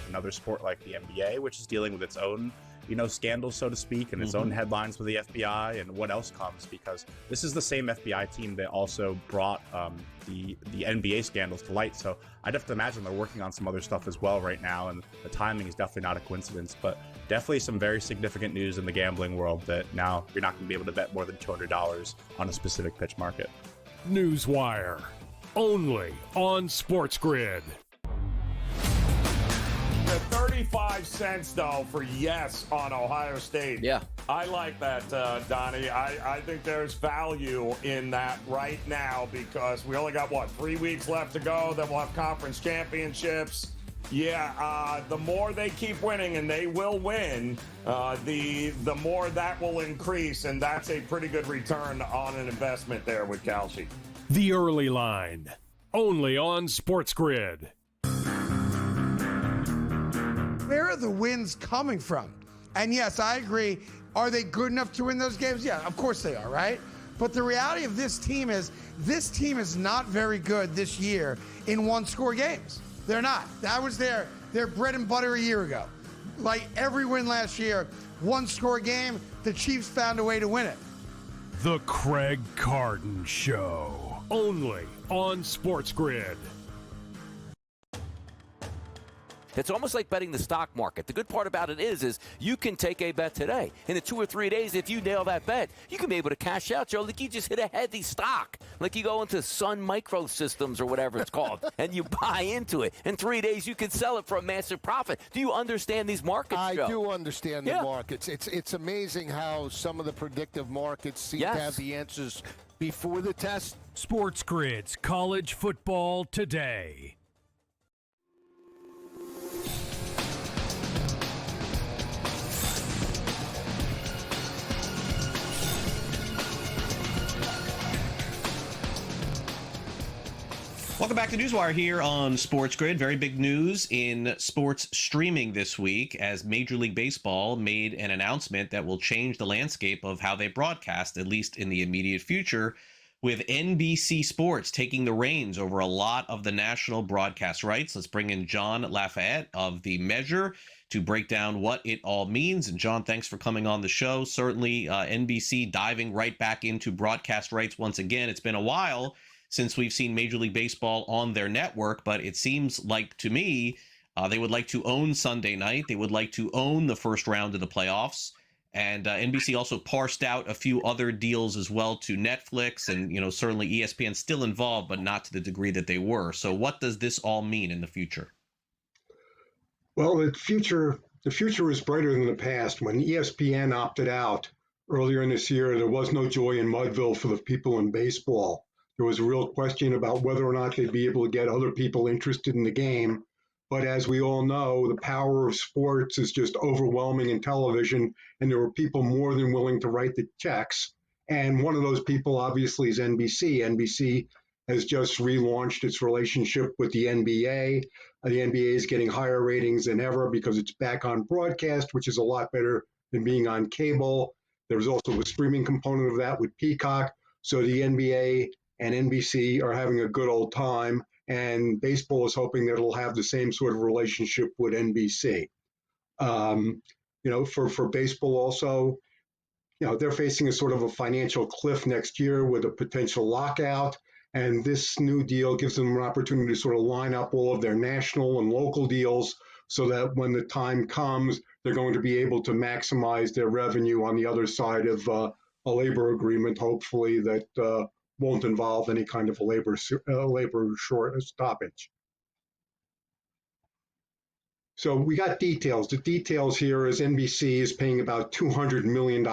Speaker 10: Another sport like the NBA, which is dealing with its own, scandals, so to speak, and its own headlines with the FBI and what else comes, because this is the same FBI team that also brought the NBA scandals to light. So I'd have to imagine they're working on some other stuff as well right now, and the timing is definitely not a coincidence, but definitely some very significant news in the gambling world that now you're not going to be able to bet more than $200 on a specific pitch market.
Speaker 3: NewsWire, only on SportsGrid.
Speaker 11: The 35 cents, though, for yes on Ohio State.
Speaker 12: Yeah.
Speaker 11: I like that, Donnie. I think there's value in that right now because we only got, 3 weeks left to go. Then we'll have conference championships. Yeah, the more they keep winning, and they will win, the more that will increase, and that's a pretty good return on an investment there with Kalshi.
Speaker 3: The Early Line, only on SportsGrid.
Speaker 13: Where are the wins coming from? And yes, I agree. Are they good enough to win those games? Yeah, of course they are, right? But the reality of this team is not very good this year in one-score games. They're not. That was their bread and butter a year ago. Like every win last year, one-score game, the Chiefs found a way to win it.
Speaker 3: The Craig Carton Show, only on SportsGrid.
Speaker 12: It's almost like betting the stock market. The good part about it is you can take a bet today. In 2 or 3 days, if you nail that bet, you can be able to cash out, Joe. Like you just hit a heavy stock. Like you go into Sun Microsystems or whatever it's called, and you buy into it. In 3 days, you can sell it for a massive profit. Do you understand these markets, Joe?
Speaker 16: I do understand the markets. It's amazing how some of the predictive markets seem to have the answers before the test.
Speaker 3: SportsGrid's College Football Today.
Speaker 8: Welcome back to NewsWire here on SportsGrid. Very big news in sports streaming this week as Major League Baseball made an announcement that will change the landscape of how they broadcast, at least in the immediate future, with NBC Sports taking the reins over a lot of the national broadcast rights. Let's bring in John Lafayette of The Measure to break down what it all means. And John, thanks for coming on the show. Certainly NBC diving right back into broadcast rights once again. It's been a while since we've seen Major League Baseball on their network, but it seems like to me they would like to own Sunday night. They would like to own the first round of the playoffs. And NBC also parsed out a few other deals as well to Netflix, and certainly ESPN still involved, but not to the degree that they were. So what does this all mean in the future?
Speaker 14: Well, the future is brighter than the past. When ESPN opted out earlier in this year, there was no joy in Mudville for the people in baseball. There was a real question about whether or not they'd be able to get other people interested in the game. But as we all know, the power of sports is just overwhelming in television, and there were people more than willing to write the checks. And one of those people, obviously, is NBC. NBC has just relaunched its relationship with the NBA. The NBA is getting higher ratings than ever because it's back on broadcast, which is a lot better than being on cable. There's also a streaming component of that with Peacock. So the NBA and NBC are having a good old time. And baseball is hoping that it'll have the same sort of relationship with NBC. For baseball also, they're facing a sort of a financial cliff next year with a potential lockout. And this new deal gives them an opportunity to sort of line up all of their national and local deals so that when the time comes, they're going to be able to maximize their revenue on the other side of a labor agreement, hopefully, that won't involve any kind of a labor stoppage. So we got details. The details here is NBC is paying about $200 million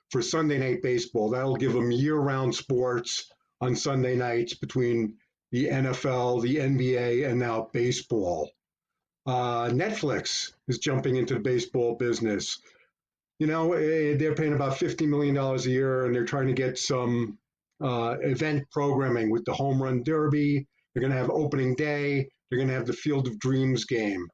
Speaker 14: for Sunday Night Baseball. That'll give them year-round sports on Sunday nights between the NFL, the NBA, and now baseball. Netflix is jumping into the baseball business. They're paying about $50 million a year, and they're trying to get some event programming with the Home Run Derby. They're going to have opening day. They're going to have the Field of Dreams game.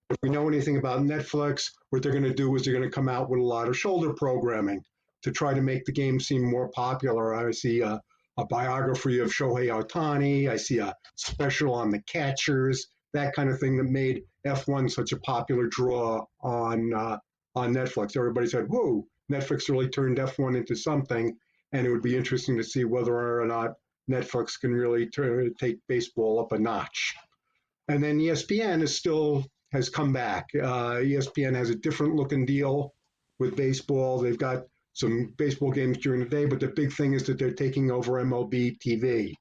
Speaker 14: If we know anything about Netflix, what they're going to do is they're going to come out with a lot of shoulder programming to try to make the game seem more popular. I see a biography of Shohei Ohtani. I see a special on the catchers, that kind of thing that made F1 such a popular draw on Netflix. Everybody said, whoa, Netflix really turned F1 into something. And it would be interesting to see whether or not Netflix can really take baseball up a notch. And then ESPN has come back. ESPN has a different looking deal with baseball. They've got some baseball games during the day, but the big thing is that they're taking over MLB TV,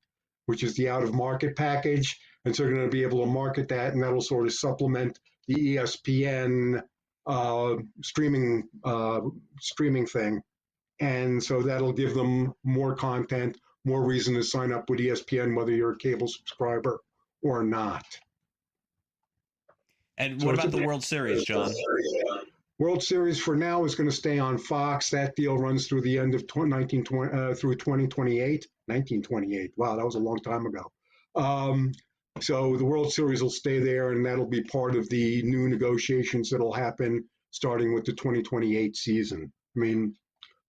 Speaker 14: which is the out-of-market package. And so they're going to be able to market that, and that'll sort of supplement the ESPN streaming thing. And so that'll give them more content, more reason to sign up with ESPN, whether you're a cable subscriber or not.
Speaker 8: And what about the World Series, John?
Speaker 14: World Series for now is going to stay on Fox. That deal runs through the end of through 2028. 1928. Wow, that was a long time ago. So the World Series will stay there, and that'll be part of the new negotiations that'll happen starting with the 2028 season. I mean,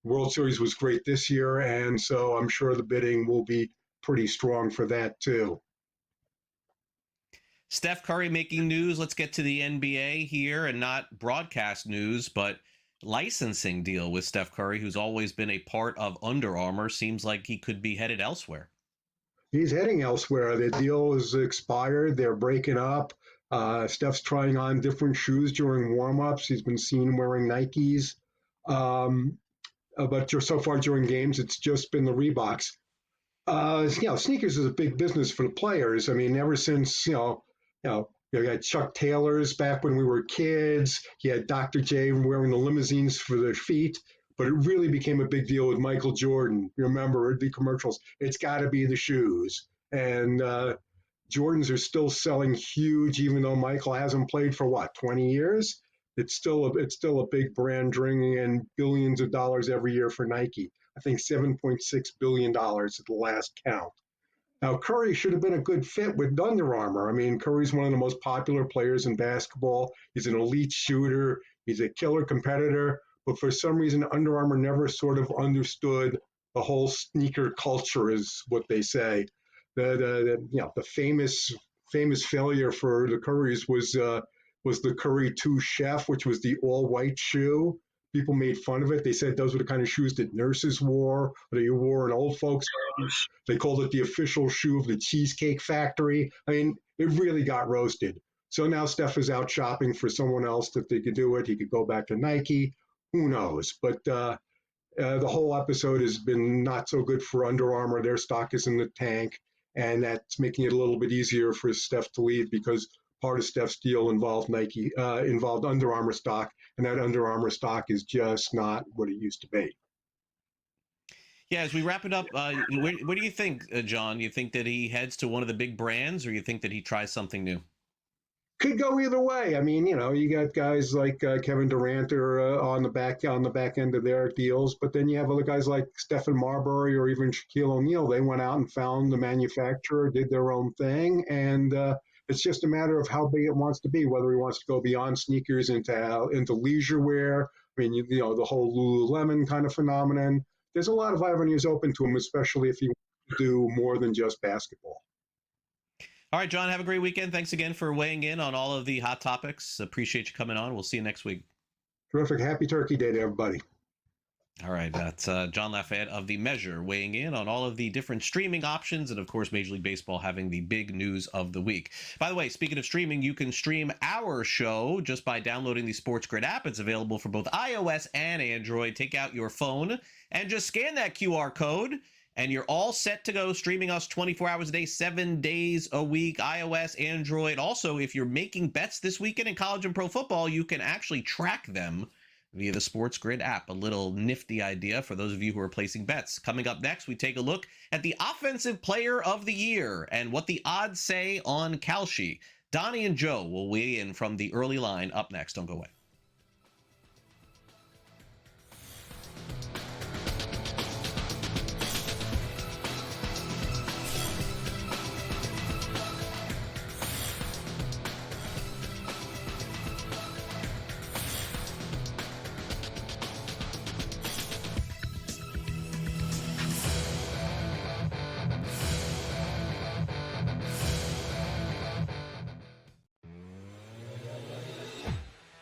Speaker 14: World Series was great this year, and so I'm sure the bidding will be pretty strong for that too.
Speaker 8: Steph Curry making news. Let's get to the NBA here, and not broadcast news, but licensing deal with Steph Curry, who's always been a part of Under Armour. Seems like he could be headed elsewhere.
Speaker 14: He's heading elsewhere. The deal is expired. They're breaking up. Steph's trying on different shoes during warm-ups. He's been seen wearing Nikes. But so far during games, it's just been the Reeboks. Sneakers is a big business for the players. I mean, ever since, you had Chuck Taylor's back when we were kids. You had Dr. J wearing the limousines for their feet. But it really became a big deal with Michael Jordan. You remember the commercials. It's got to be the shoes. And Jordans are still selling huge, even though Michael hasn't played for, 20 years? It's still a big brand, bringing in billions of dollars every year for Nike. I think $7.6 billion at the last count. Now, Curry should have been a good fit with Under Armour. I mean, Curry's one of the most popular players in basketball. He's an elite shooter. He's a killer competitor. But for some reason, Under Armour never sort of understood the whole sneaker culture is what they say. The famous failure for the Currys was the Curry 2 Chef, which was the all-white shoe. People made fun of it. They said those were the kind of shoes that nurses wore, or that you wore in old folks' homes. They called it the official shoe of the Cheesecake Factory. I mean, it really got roasted. So now Steph is out shopping for someone else that they could do it. He could go back to Nike. Who knows? But the whole episode has been not so good for Under Armour. Their stock is in the tank, and that's making it a little bit easier for Steph to leave because part of Steph's deal involved involved Under Armour stock, and that Under Armour stock is just not what it used to be.
Speaker 8: Yeah, as we wrap it up, what do you think, John? You think that he heads to one of the big brands, or you think that he tries something new?
Speaker 14: Could go either way. I mean, you got guys like Kevin Durant on the back end of their deals, but then you have other guys like Stephen Marbury or even Shaquille O'Neal. They went out and found the manufacturer, did their own thing, and it's just a matter of how big it wants to be. Whether he wants to go beyond sneakers into leisure wear. I mean, the whole Lululemon kind of phenomenon. There's a lot of avenues open to him, especially if he wants to do more than just basketball.
Speaker 8: All right, John, have a great weekend. Thanks again for weighing in on all of the hot topics. Appreciate you coming on. We'll see you next week.
Speaker 14: Terrific. Happy Turkey Day to everybody.
Speaker 8: All right, that's John Lafayette of The Measure weighing in on all of the different streaming options and, of course, Major League Baseball having the big news of the week. By the way, speaking of streaming, you can stream our show just by downloading the SportsGrid app. It's available for both iOS and Android. Take out your phone and just scan that QR code, and you're all set to go, streaming us 24 hours a day, 7 days a week, iOS, Android. Also, if you're making bets this weekend in college and pro football, you can actually track them via the SportsGrid app. A little nifty idea for those of you who are placing bets. Coming up next, we take a look at the Offensive Player of the Year and what the odds say on Kalshi. Donnie and Joe will weigh in from the early line up next. Don't go away.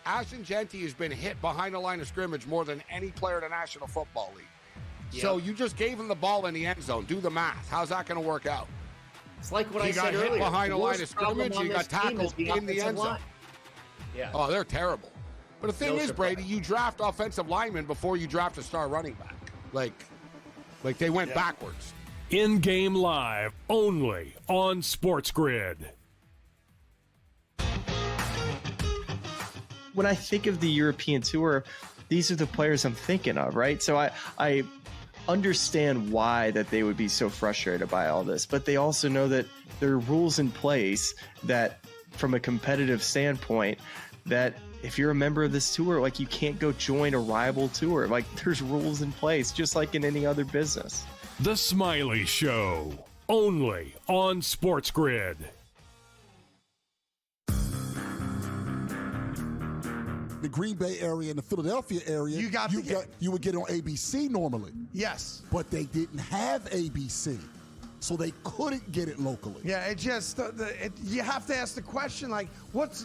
Speaker 16: Ashton Genty has been hit behind the line of scrimmage more than any player in the National Football League. Yep. So you just gave him the ball in the end zone. Do the math. How's that going to work out?
Speaker 2: It's like what I said
Speaker 16: earlier.
Speaker 2: He got hit
Speaker 16: behind the line of scrimmage. He got tackled in the end zone.
Speaker 2: Yeah.
Speaker 16: Oh, they're terrible. But the thing is, surprise. Brady, you draft offensive linemen before you draft a star running back. Like they went backwards.
Speaker 3: In-game live only on SportsGrid.
Speaker 15: When I think of the European tour, these are the players I'm thinking of, right? So I understand why that they would be so frustrated by all this, but they also know that there are rules in place that from a competitive standpoint, that if you're a member of this tour, like you can't go join a rival tour. Like there's rules in place, just like in any other business.
Speaker 3: The Smiley Show, only on SportsGrid.
Speaker 17: The Green Bay area and the Philadelphia area, you would get on ABC normally.
Speaker 13: Yes.
Speaker 17: But they didn't have ABC, so they couldn't get it locally.
Speaker 13: Yeah, it just, you have to ask the question, like,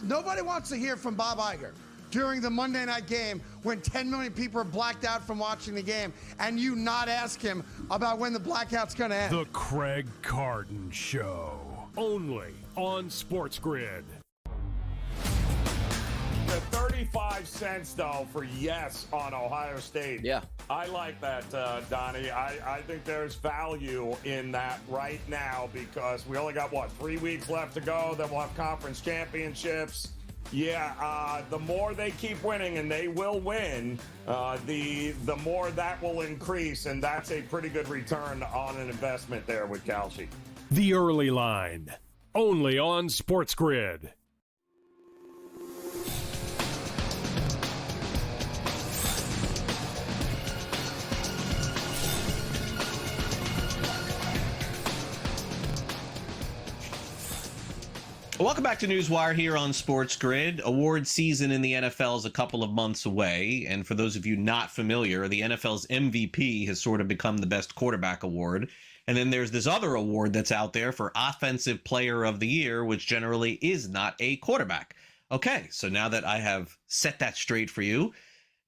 Speaker 13: nobody wants to hear from Bob Iger during the Monday night game when 10 million people are blacked out from watching the game, and you not ask him about when the blackout's going to end.
Speaker 3: The Craig Carton Show, only on SportsGrid.
Speaker 11: The 35 cents, though, for yes on Ohio State.
Speaker 12: Yeah.
Speaker 11: I like that, Donnie. I think there's value in that right now because we only got, 3 weeks left to go. Then we'll have conference championships. Yeah, the more they keep winning, and they will win, the more that will increase, and that's a pretty good return on an investment there with Kalshi.
Speaker 3: The Early Line, only on SportsGrid.
Speaker 8: Welcome back to NewsWire here on SportsGrid. Award season in the NFL is a couple of months away. And for those of you not familiar, the NFL's MVP has sort of become the best quarterback award. And then there's this other award that's out there for Offensive Player of the Year, which generally is not a quarterback. Okay, so now that I have set that straight for you,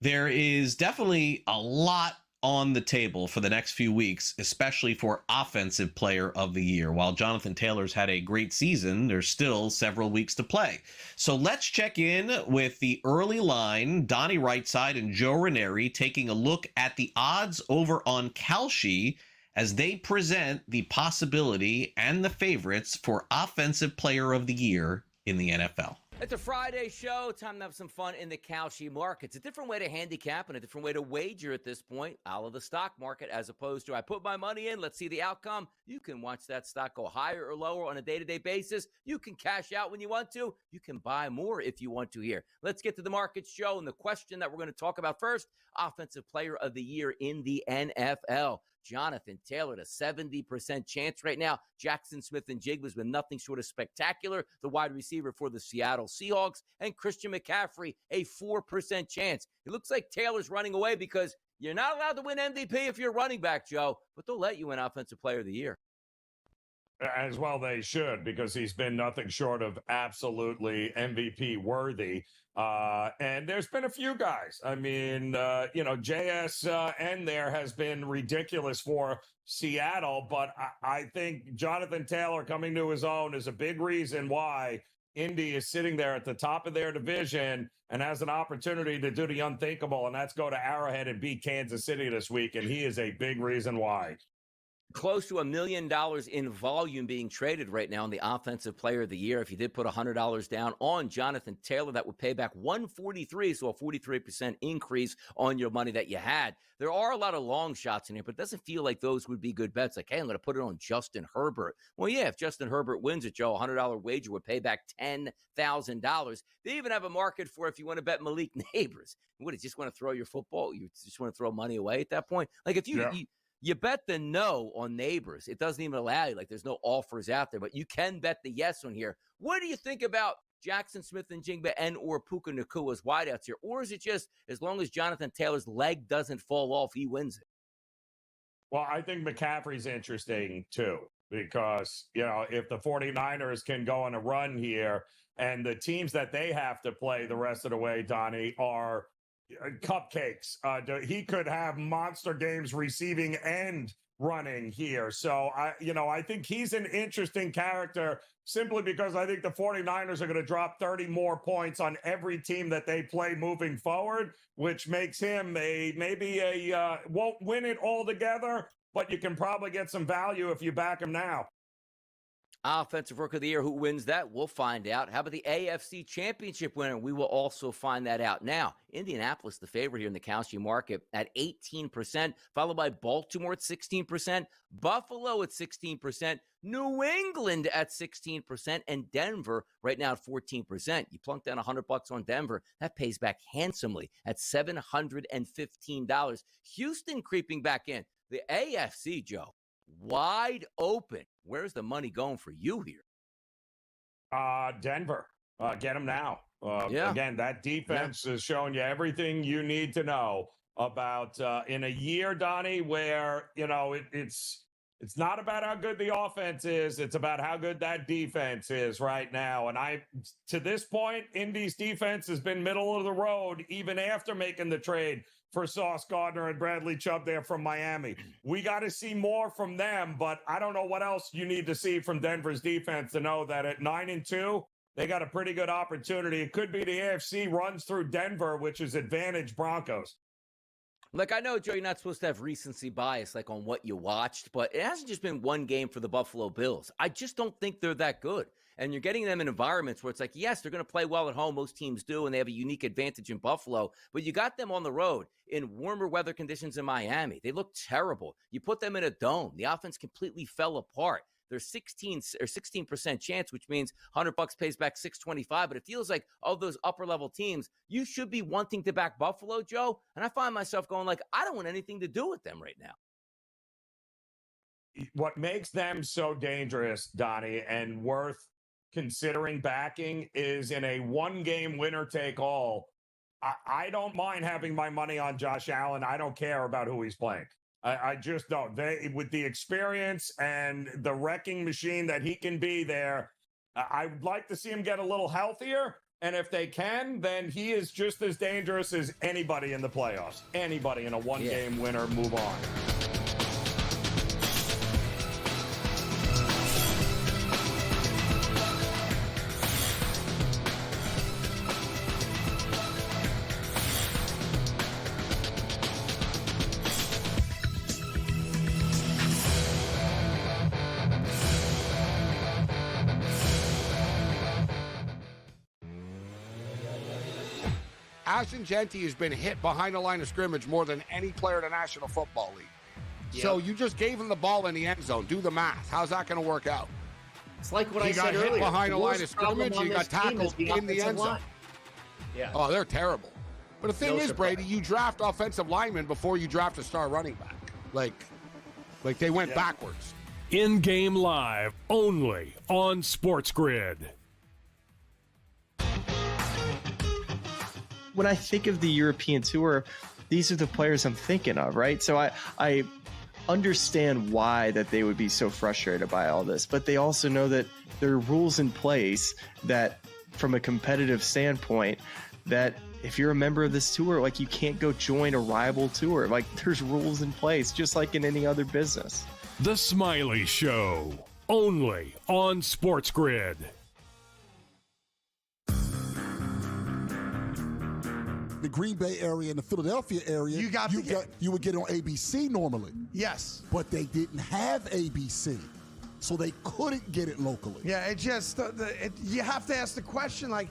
Speaker 8: there is definitely a lot on the table for the next few weeks, especially for Offensive Player of the Year. While Jonathan Taylor's had a great season, there's still several weeks to play. So let's check in with the early line, Donnie Rightside and Joe Ranieri, taking a look at the odds over on Kalshi as they present the possibility and the favorites for Offensive Player of the Year in the NFL.
Speaker 12: It's a Friday show. Time to have some fun in the Kalshi market. It's a different way to handicap and a different way to wager at this point, out of the stock market, as opposed to I put my money in, let's see the outcome. You can watch that stock go higher or lower on a day-to-day basis. You can cash out when you want to. You can buy more if you want to here. Let's get to the market show. And the question that we're going to talk about first, Offensive Player of the Year in the NFL. Jonathan Taylor at a 70% chance right now. Jackson Smith-Njigba's been nothing short of spectacular, the wide receiver for the Seattle Seahawks. And Christian McCaffrey, a 4% chance. It looks like Taylor's running away because you're not allowed to win MVP if you're running back, Joe, but they'll let you win Offensive Player of the Year.
Speaker 11: As well they should, because he's been nothing short of absolutely MVP worthy. And there's been a few guys. I mean, JSN there has been ridiculous for Seattle, but I think Jonathan Taylor coming to his own is a big reason why Indy is sitting there at the top of their division and has an opportunity to do the unthinkable, and that's go to Arrowhead and beat Kansas City this week, and he is a big reason why.
Speaker 12: Close to $1 million in volume being traded right now in the Offensive Player of the Year. If you did put $100 down on Jonathan Taylor, that would pay back $143, so a 43% increase on your money that you had. There are a lot of long shots in here, but it doesn't feel like those would be good bets. Like, hey, I'm going to put it on Justin Herbert. Well, yeah, if Justin Herbert wins it, Joe, a $100 wager would pay back $10,000. They even have a market for if you want to bet Malik Neighbors. What, you just want to throw your football? You just want to throw money away at that point? Like, if you bet the no on Neighbors. It doesn't even allow you. Like, there's no offers out there, but you can bet the yes on here. What do you think about Jackson Smith-Njigba and or Puka Nakua's wideouts here? Or is it just as long as Jonathan Taylor's leg doesn't fall off, he wins it?
Speaker 11: Well, I think McCaffrey's interesting too, because, if the 49ers can go on a run here and the teams that they have to play the rest of the way, Donnie, are cupcakes. He could have monster games receiving and running here. So I think he's an interesting character simply because I think the 49ers are going to drop 30 more points on every team that they play moving forward, which makes him won't win it all together, but you can probably get some value if you back him now.
Speaker 12: Offensive Rookie of the Year, who wins that? We'll find out. How about the AFC Championship winner? We will also find that out. Now, Indianapolis, the favorite here in the Kalshi market at 18%, followed by Baltimore at 16%, Buffalo at 16%, New England at 16%, and Denver right now at 14%. You plunk down $100 on Denver, that pays back handsomely at $715. Houston creeping back in. The AFC, Joe, wide open. Where's the money going for you here?
Speaker 11: Denver. Get them now. Again, that defense is showing you everything you need to know about in a year, Donnie, where, it's not about how good the offense is. It's about how good that defense is right now. And to this point, Indy's defense has been middle of the road, even after making the trade for Sauce Gardner and Bradley Chubb there from Miami. We got to see more from them, but I don't know what else you need to see from Denver's defense to know that at 9-2, they got a pretty good opportunity. It could be the AFC runs through Denver, which is advantage Broncos.
Speaker 12: Like, I know, Joe, you're not supposed to have recency bias, like on what you watched, but it hasn't just been one game for the Buffalo Bills. I just don't think they're that good. And you're getting them in environments where it's like, yes, they're going to play well at home. Most teams do, and they have a unique advantage in Buffalo. But you got them on the road in warmer weather conditions in Miami. They look terrible. You put them in a dome. The offense completely fell apart. They're 16% chance, which means $100 pays back $625. But it feels like of those upper level teams, you should be wanting to back Buffalo, Joe. And I find myself going like, I don't want anything to do with them right now.
Speaker 11: What makes them so dangerous, Donnie, and worth considering backing is in a one-game winner-take-all, I don't mind having my money on Josh Allen. I don't care about who he's playing. I just don't. With the experience and the wrecking machine that he can be there, I'd like to see him get a little healthier. And if they can, then he is just as dangerous as anybody in the playoffs. Anybody in a one-game winner, move on.
Speaker 16: Ashton Genty has been hit behind the line of scrimmage more than any player in the National Football League.
Speaker 23: Yep.
Speaker 16: So you just gave him the ball in the end zone. Do the math. How's that going to work out?
Speaker 23: It's like what I
Speaker 16: He
Speaker 23: said
Speaker 16: got hit
Speaker 23: earlier.
Speaker 16: behind the line of
Speaker 23: worst problem
Speaker 16: scrimmage.
Speaker 23: on
Speaker 16: He got
Speaker 23: this team
Speaker 16: tackled
Speaker 23: is the
Speaker 16: in the
Speaker 23: offensive
Speaker 16: end zone.
Speaker 23: line. Yeah.
Speaker 16: Oh, they're terrible. But the thing
Speaker 23: No
Speaker 16: is,
Speaker 23: surprise.
Speaker 16: Brady, you draft offensive linemen before you draft a star running back. Like they went backwards.
Speaker 3: In-game live only on SportsGrid.
Speaker 15: When I think of the European tour, these are the players I'm thinking of, right? So I understand why that they would be so frustrated by all this, but they also know that there are rules in place that, from a competitive standpoint, that if you're a member of this tour, like, you can't go join a rival tour. Like, there's rules in place, just like in any other business.
Speaker 3: The Smiley Show, only on SportsGrid.
Speaker 17: The Green Bay area and the Philadelphia area, you would get on ABC normally.
Speaker 13: Yes.
Speaker 17: But they didn't have ABC, so they couldn't get it locally.
Speaker 13: Yeah, it just you have to ask the question, like,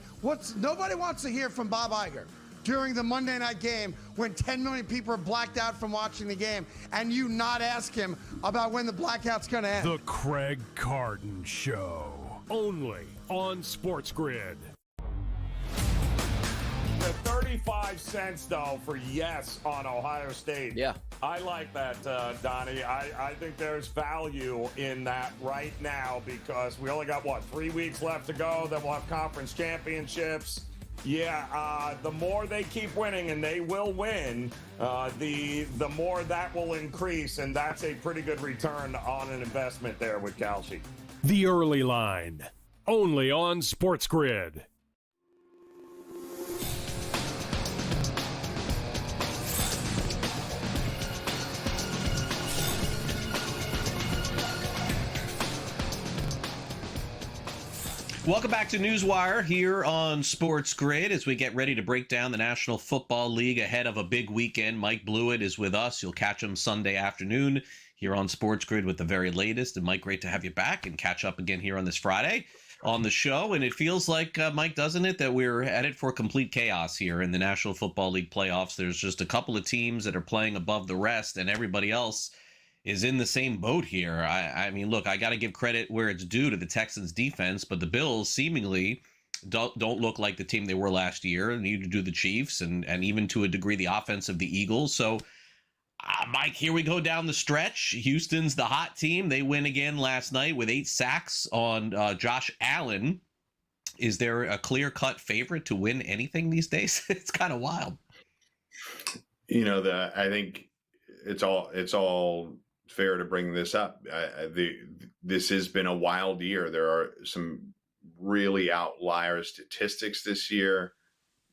Speaker 13: nobody wants to hear from Bob Iger during the Monday night game when 10 million people are blacked out from watching the game, and you not ask him about when the blackout's going to end.
Speaker 3: The Craig Carton Show, only on SportsGrid.
Speaker 11: The 35 cents, though, for yes on Ohio State.
Speaker 12: Yeah.
Speaker 11: I like that, Donnie. I think there's value in that right now because we only got, 3 weeks left to go. Then we'll have conference championships. Yeah, the more they keep winning, and they will win, the more that will increase, and that's a pretty good return on an investment there with Kalshi.
Speaker 3: The Early Line, only on SportsGrid.
Speaker 8: Welcome back to NewsWire here on SportsGrid as we get ready to break down the National Football League ahead of a big weekend. Mike Blewett is with us. You'll catch him Sunday afternoon here on SportsGrid with the very latest. And Mike, great to have you back and catch up again here on this Friday on the show. And it feels like, Mike, doesn't it, that we're headed for complete chaos here in the National Football League playoffs. There's just a couple of teams that are playing above the rest, and everybody else is in the same boat here. I mean, look, I got to give credit where it's due to the Texans defense, but the Bills seemingly don't look like the team they were last year, and neither do the Chiefs, and even to a degree the offense of the Eagles. So, Mike, here we go down the stretch. Houston's the hot team. They win again last night with 8 sacks on Josh Allen. Is there a clear-cut favorite to win anything these days? It's kind of wild.
Speaker 1: You know, I think it's all fair to bring this up. This has been a wild year. There are some really outlier statistics this year.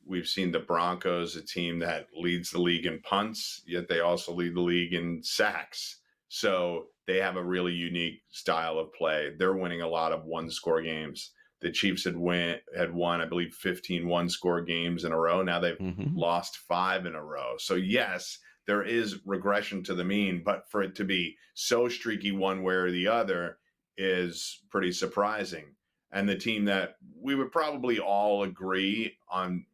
Speaker 1: We've seen the Broncos, a team that leads the league in punts, yet they also lead the league in sacks. So they have a really unique style of play. They're winning a lot of one-score games. The Chiefs had won, I believe, 15 one-score games in a row. Now they've lost 5 in a row. So yes, there is regression to the mean, but for it to be so streaky one way or the other is pretty surprising. And the team that we would probably all agree on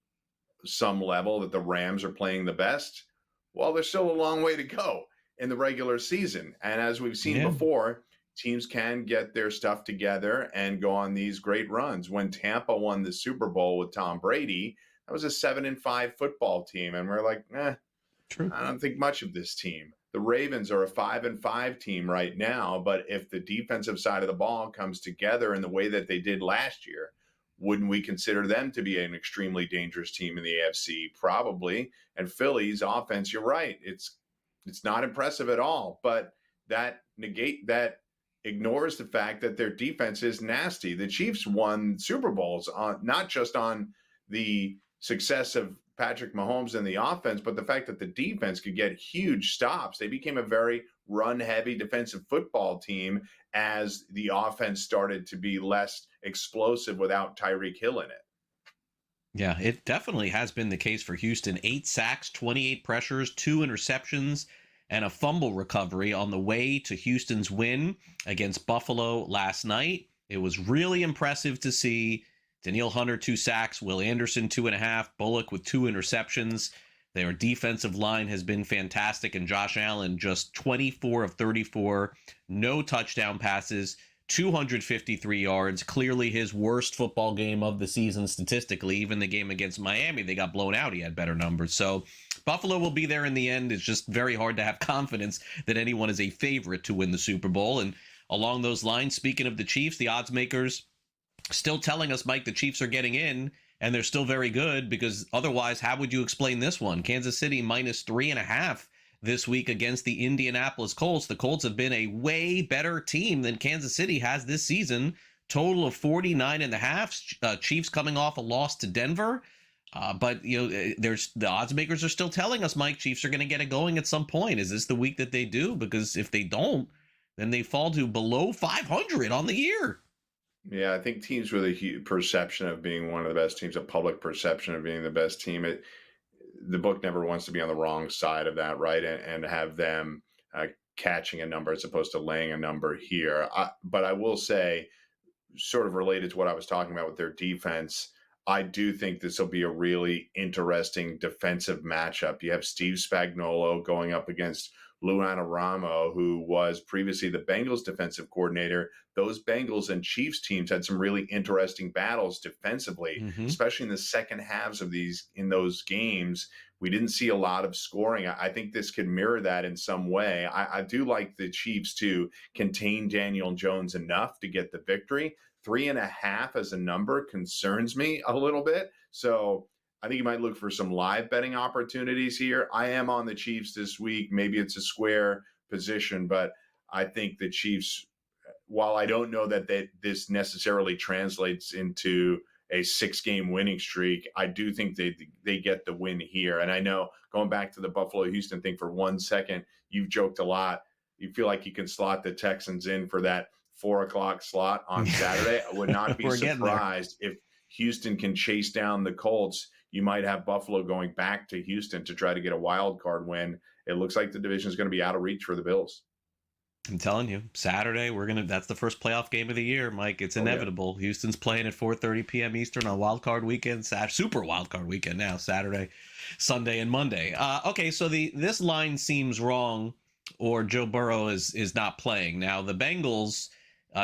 Speaker 1: some level that the Rams are playing the best, well, there's still a long way to go in the regular season. And as we've seen before, teams can get their stuff together and go on these great runs. When Tampa won the Super Bowl with Tom Brady, that was a 7-5 football team. And we're like, True. I don't think much of this team. the Ravens are a 5-5 team right now, but if the defensive side of the ball comes together in the way that they did last year, wouldn't we consider them to be an extremely dangerous team in the AFC? Probably. And Philly's offense, you're right, it's not impressive at all, but that ignores the fact that their defense is nasty. The Chiefs won Super Bowls not just on the success of Patrick Mahomes and the offense, but the fact that the defense could get huge stops. They became a very run-heavy defensive football team as the offense started to be less explosive without Tyreek Hill in it.
Speaker 8: Yeah, it definitely has been the case for Houston. 8 sacks, 28 pressures, 2 interceptions, and a fumble recovery on the way to Houston's win against Buffalo last night. It was really impressive to see Danielle Hunter, 2 sacks, Will Anderson, 2.5, Bullock with 2 interceptions. Their defensive line has been fantastic, and Josh Allen just 24 of 34, no touchdown passes, 253 yards, clearly his worst football game of the season statistically. Even the game against Miami, they got blown out. He had better numbers. So Buffalo will be there in the end. It's just very hard to have confidence that anyone is a favorite to win the Super Bowl. And along those lines, speaking of the Chiefs, the odds makers still telling us, Mike, the Chiefs are getting in, and they're still very good, because otherwise, how would you explain this one? Kansas City minus 3.5 this week against the Indianapolis Colts. The Colts have been a way better team than Kansas City has this season. Total of 49.5. Chiefs coming off a loss to Denver. But, there's the odds makers are still telling us, Mike, Chiefs are going to get it going at some point. Is this the week that they do? Because if they don't, then they fall to below 500 on the year.
Speaker 1: Yeah, I think teams with a huge perception of being one of the best teams, a public perception of being the best team, the book never wants to be on the wrong side of that, right? And have them catching a number as opposed to laying a number here. But I will say, sort of related to what I was talking about with their defense, I do think this will be a really interesting defensive matchup. You have Steve Spagnuolo going up against Lou Anarumo, who was previously the Bengals defensive coordinator. Those Bengals and Chiefs teams had some really interesting battles defensively, especially in the second halves of those games. We didn't see a lot of scoring. I think this could mirror that in some way. I do like the Chiefs to contain Daniel Jones enough to get the victory. 3.5 as a number concerns me a little bit. So I think you might look for some live betting opportunities here. I am on the Chiefs this week. Maybe it's a square position, but I think the Chiefs, while I don't know that this necessarily translates into a 6-game winning streak, I do think they get the win here. And I know, going back to the Buffalo-Houston thing for 1 second, you've joked a lot. You feel like you can slot the Texans in for that 4:00 slot on Saturday. I would not be surprised if Houston can chase down the Colts. You might have Buffalo going back to Houston to try to get a wild card win. It looks like the division is going to be out of reach for the Bills.
Speaker 8: I'm telling you, Saturday, that's the first playoff game of the year, Mike. It's inevitable. Yeah. Houston's playing at 4:30 p.m. Eastern on wild card weekend, super wild card weekend now, Saturday, Sunday, and Monday. Okay, so this line seems wrong, or Joe Burrow is not playing. Now, the Bengals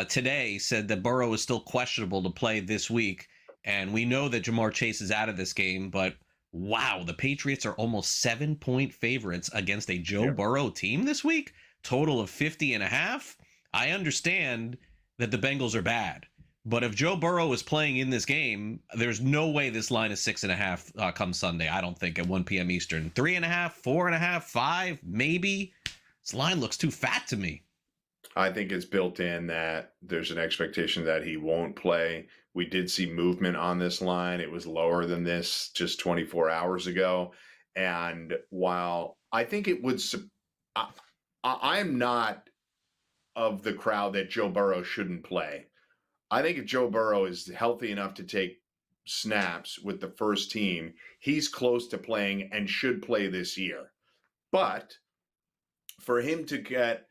Speaker 8: today said that Burrow is still questionable to play this week. And we know that Jamar Chase is out of this game, but wow, the Patriots are almost 7-point favorites against a Joe Burrow team this week. Total of 50.5. I understand that the Bengals are bad, but if Joe Burrow is playing in this game, there's no way this line is 6.5 come Sunday. I don't think at 1 p.m. Eastern. 3.5, 4.5, 5, maybe. This line looks too fat to me.
Speaker 1: I think it's built in that there's an expectation that he won't play. We did see movement on this line. It was lower than this just 24 hours ago. And while I think it would, I'm not of the crowd that Joe Burrow shouldn't play. I think if Joe Burrow is healthy enough to take snaps with the first team, he's close to playing and should play this year. But for him to get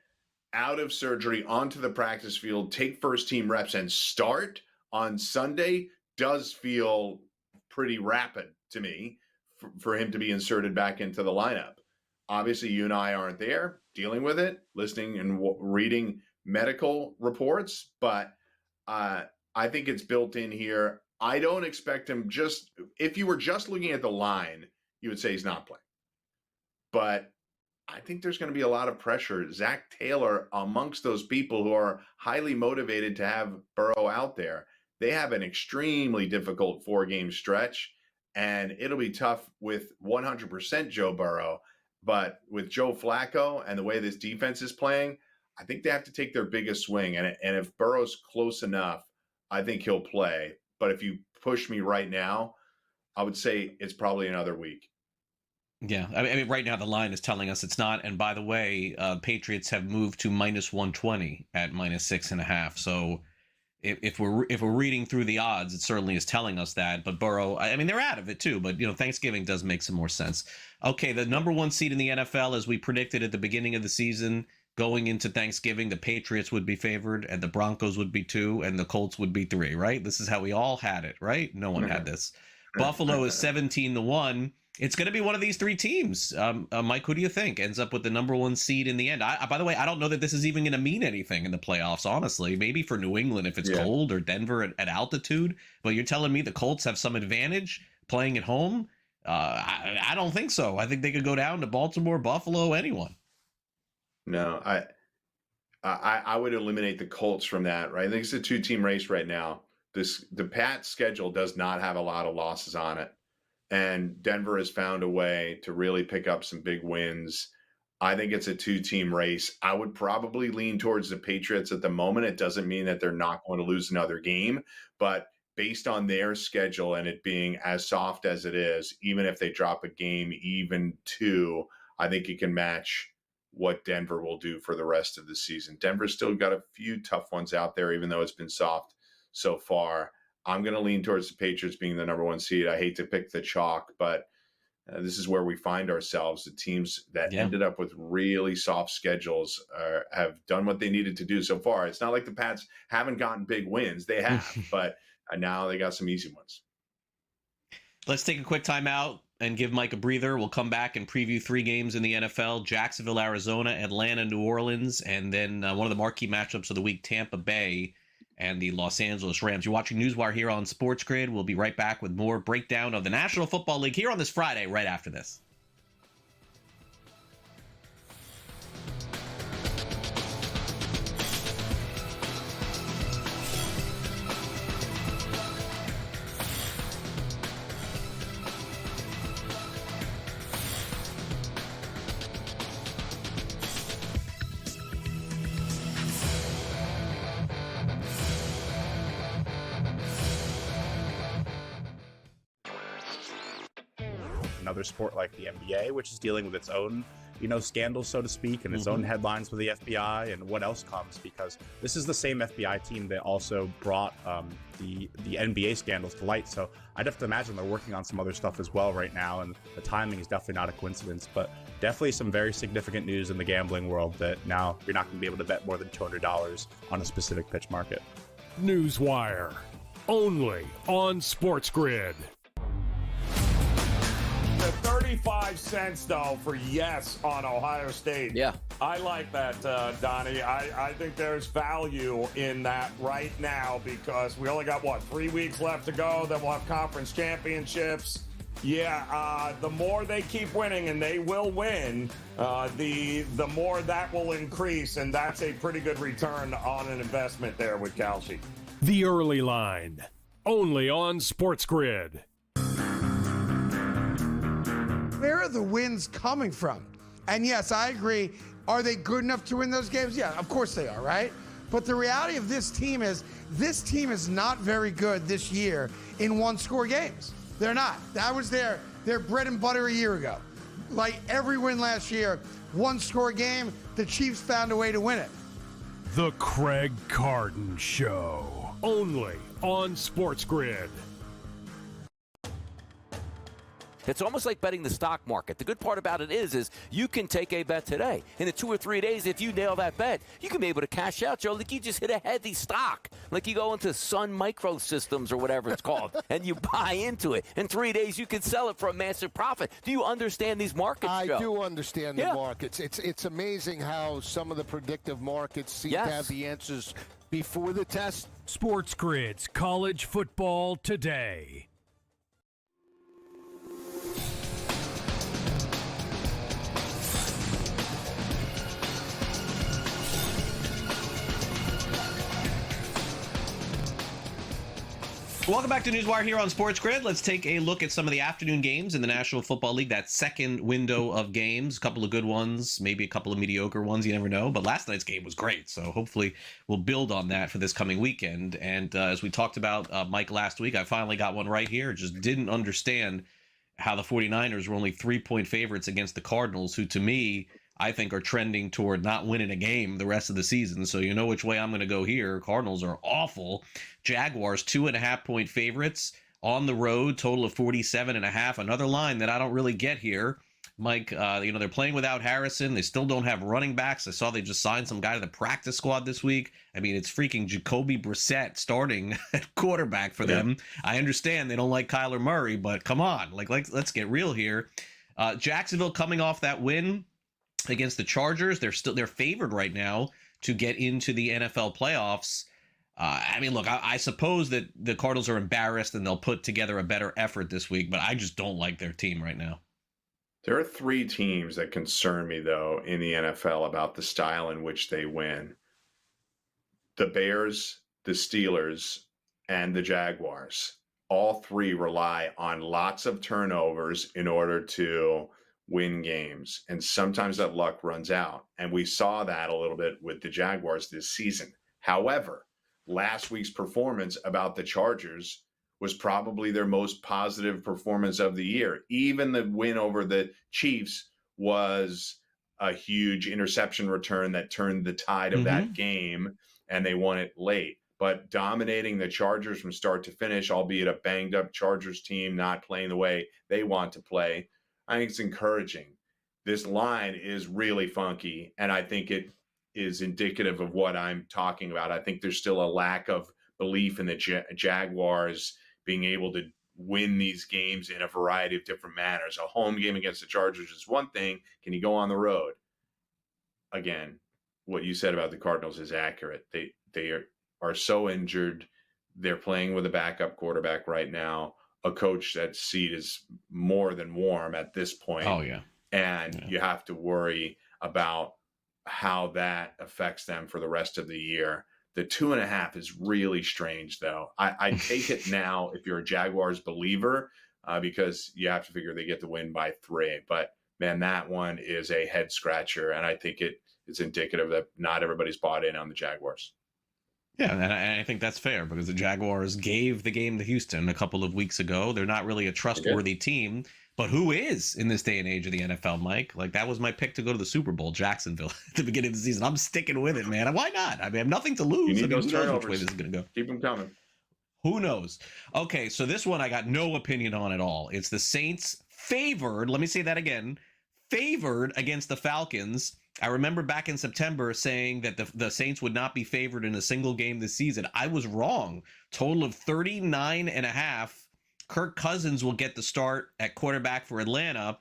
Speaker 1: out of surgery onto the practice field, take first team reps, and start on Sunday does feel pretty rapid to me for him to be inserted back into the lineup. Obviously, you and I aren't there dealing with it, listening and reading medical reports, but I think it's built in here. I don't expect him if you were just looking at the line, you would say he's not playing. But I think there's going to be a lot of pressure. Zach Taylor, amongst those people who are highly motivated to have Burrow out there, they have an extremely difficult 4-game stretch, and it'll be tough with 100% Joe Burrow. But with Joe Flacco and the way this defense is playing, I think they have to take their biggest swing. And if Burrow's close enough, I think he'll play. But if you push me right now, I would say it's probably another week.
Speaker 8: Yeah, I mean, right now the line is telling us it's not. And by the way, Patriots have moved to -120 at -6.5. So if we're reading through the odds, it certainly is telling us that. But Burrow, I mean, they're out of it too. But Thanksgiving does make some more sense. Okay, the number 1 seed in the NFL, as we predicted at the beginning of the season, going into Thanksgiving, the Patriots would be favored, and the Broncos would be 2, and the Colts would be 3. Right? This is how we all had it. Right? No one had this. Buffalo is 17-1. It's going to be one of these 3 teams. Mike, who do you think ends up with the number 1 seed in the end? By the way, I don't know that this is even going to mean anything in the playoffs, honestly. Maybe for New England if it's cold, or Denver at altitude. But you're telling me the Colts have some advantage playing at home? I don't think so. I think they could go down to Baltimore, Buffalo, anyone.
Speaker 1: No, I would eliminate the Colts from that, right? I think it's a 2-team race right now. The Pats schedule does not have a lot of losses on it. And Denver has found a way to really pick up some big wins. I think it's a 2-team race. I would probably lean towards the Patriots at the moment. It doesn't mean that they're not going to lose another game, but based on their schedule and it being as soft as it is, even if they drop a game, even 2, I think you can match what Denver will do for the rest of the season. Denver's still got a few tough ones out there, even though it's been soft so far. I'm going to lean towards the Patriots being the number 1 seed. I hate to pick the chalk, but this is where we find ourselves. The teams that ended up with really soft schedules have done what they needed to do so far. It's not like the Pats haven't gotten big wins. They have, but now they got some easy ones.
Speaker 8: Let's take a quick timeout and give Mike a breather. We'll come back and preview 3 games in the NFL: Jacksonville, Arizona, Atlanta, New Orleans, and then one of the marquee matchups of the week, Tampa Bay and the Los Angeles Rams. You're watching NewsWire here on SportsGrid. We'll be right back with more breakdown of the National Football League here on this Friday, right after this.
Speaker 10: Another sport like the NBA, which is dealing with its own, scandals, so to speak, and its own headlines with the FBI and what else comes, because this is the same FBI team that also brought the NBA scandals to light. So I'd have to imagine they're working on some other stuff as well right now, and the timing is definitely not a coincidence, but definitely some very significant news in the gambling world that now you're not going to be able to bet more than $200 on a specific pitch market.
Speaker 3: NewsWire, only on SportsGrid.
Speaker 11: The 35 cents, though, for yes on Ohio State.
Speaker 12: Yeah.
Speaker 11: I like that, Donnie. I think there's value in that right now because we only got, 3 weeks left to go. Then we'll have conference championships. Yeah, the more they keep winning, and they will win, the more that will increase, and that's a pretty good return on an investment there with Kalshi.
Speaker 3: The Early Line, only on SportsGrid.
Speaker 13: Where are the wins coming from? And yes, I agree. Are they good enough to win those games? Yeah, of course they are, right? But the reality of this team is not very good this year in one-score games. They're not. That was their bread and butter a year ago. Like every win last year, one-score game, the Chiefs found a way to win it.
Speaker 3: The Craig Carton Show, only on SportsGrid.
Speaker 12: It's almost like betting the stock market. The good part about it is you can take a bet today. In 2 or 3 days, if you nail that bet, you can be able to cash out, Joe. Like you just hit a heavy stock. Like you go into Sun Microsystems or whatever it's called, and you buy into it. In 3 days, you can sell it for a massive profit. Do you understand these markets, Joe?
Speaker 4: I do understand the markets. It's amazing how some of the predictive markets seem to have the answers before the test.
Speaker 3: SportsGrid's College Football Today.
Speaker 8: Welcome back to NewsWire here on SportsGrid. Let's take a look at some of the afternoon games in the National Football League, that second window of games. A couple of good ones, maybe a couple of mediocre ones, you never know. But last night's game was great, so hopefully we'll build on that for this coming weekend. And as we talked about, Mike, last week, I finally got one right here. Just didn't understand how the 49ers were only 3-point favorites against the Cardinals, who to me, I think are trending toward not winning a game the rest of the season. So you know which way I'm going to go here. Cardinals are awful. Jaguars 2.5-point favorites on the road, total of 47.5. Another line that I don't really get here. Mike, they're playing without Harrison. They still don't have running backs. I saw they just signed some guy to the practice squad this week. I mean, it's freaking Jacoby Brissett starting at quarterback for them. I understand they don't like Kyler Murray, but come on, let's get real here. Jacksonville coming off that win against the Chargers. They're favored right now to get into the NFL playoffs. Look, I suppose that the Cardinals are embarrassed and they'll put together a better effort this week, but I just don't like their team right now.
Speaker 1: There are three teams that concern me, though, in the NFL about the style in which they win. The Bears, the Steelers, and the Jaguars. All three rely on lots of turnovers in order to win games. And sometimes that luck runs out. And we saw that a little bit with the Jaguars this season. However, last week's performance about the Chargers was probably their most positive performance of the year. Even the win over the Chiefs was a huge interception return that turned the tide of that game, and they won it late. But dominating the Chargers from start to finish, albeit a banged-up Chargers team not playing the way they want to play, I think it's encouraging. This line is really funky, and I think it is indicative of what I'm talking about. I think there's still a lack of belief in the Jaguars being able to win these games in a variety of different manners. A home game against the Chargers is one thing. Can you go on the road? Again, what you said about the Cardinals is accurate. They are so injured. They're playing with a backup quarterback right now, a coach that seat is more than warm at this point.
Speaker 8: Oh, yeah.
Speaker 1: And you have to worry about how that affects them for the rest of the year. The 2.5 is really strange, though. I take it now if you're a Jaguars believer, because you have to figure they get the win by 3. But, man, that one is a head scratcher, and I think it's indicative that not everybody's bought in on the Jaguars.
Speaker 8: Yeah, and I think that's fair because the Jaguars gave the game to Houston a couple of weeks ago. They're not really a trustworthy team. But who is in this day and age of the NFL, Mike? Like, that was my pick to go to the Super Bowl, Jacksonville, at the beginning of the season. I'm sticking with it, man. Why not? I have nothing to lose.
Speaker 1: You need those
Speaker 8: who knows
Speaker 1: turnovers.
Speaker 8: which way this is going to go.
Speaker 1: Keep them coming.
Speaker 8: Who knows? Okay, so this one I got no opinion on at all. It's the Saints favored. Let me say that again. Favored against the Falcons. I remember back in September saying that the Saints would not be favored in a single game this season. I was wrong. Total of 39.5. Kirk Cousins will get the start at quarterback for Atlanta.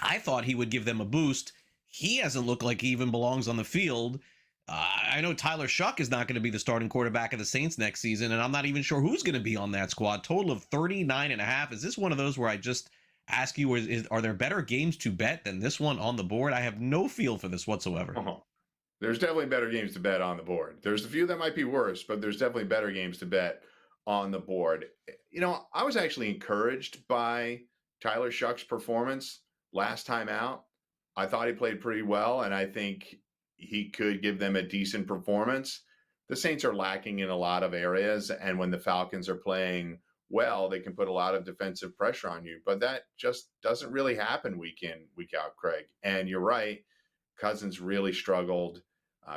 Speaker 8: I thought he would give them a boost. He hasn't looked like he even belongs on the field. I know Tyler Shuck is not going to be the starting quarterback of the Saints next season, and I'm not even sure who's going to be on that squad. Total of 39.5. Is this one of those where I just ask you, are there better games to bet than this one on the board? I have no feel for this whatsoever.
Speaker 1: There's definitely better games to bet on the board. There's a few that might be worse, but there's definitely better games to bet on the board. I was actually encouraged by Tyler Shuck's performance last time out. I thought he played pretty well, and I think he could give them a decent performance. The Saints are lacking in a lot of areas, and when the Falcons are playing well, they can put a lot of defensive pressure on you. But that just doesn't really happen week in, week out, Craig. And you're right, Cousins really struggled.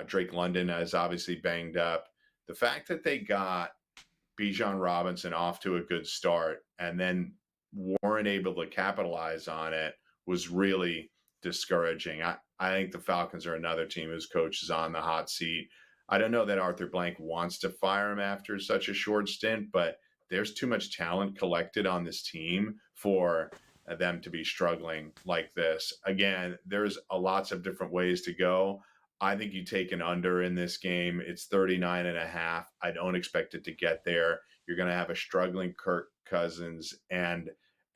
Speaker 1: Drake London is obviously banged up. The fact that they got Bijan Robinson off to a good start and then weren't able to capitalize on it was really discouraging. I think the Falcons are another team whose coach is on the hot seat. I don't know that Arthur Blank wants to fire him after such a short stint, but there's too much talent collected on this team for them to be struggling like this. Again, there's lots of different ways to go. I think you take an under in this game. It's 39.5. I don't expect it to get there. You're going to have a struggling Kirk Cousins and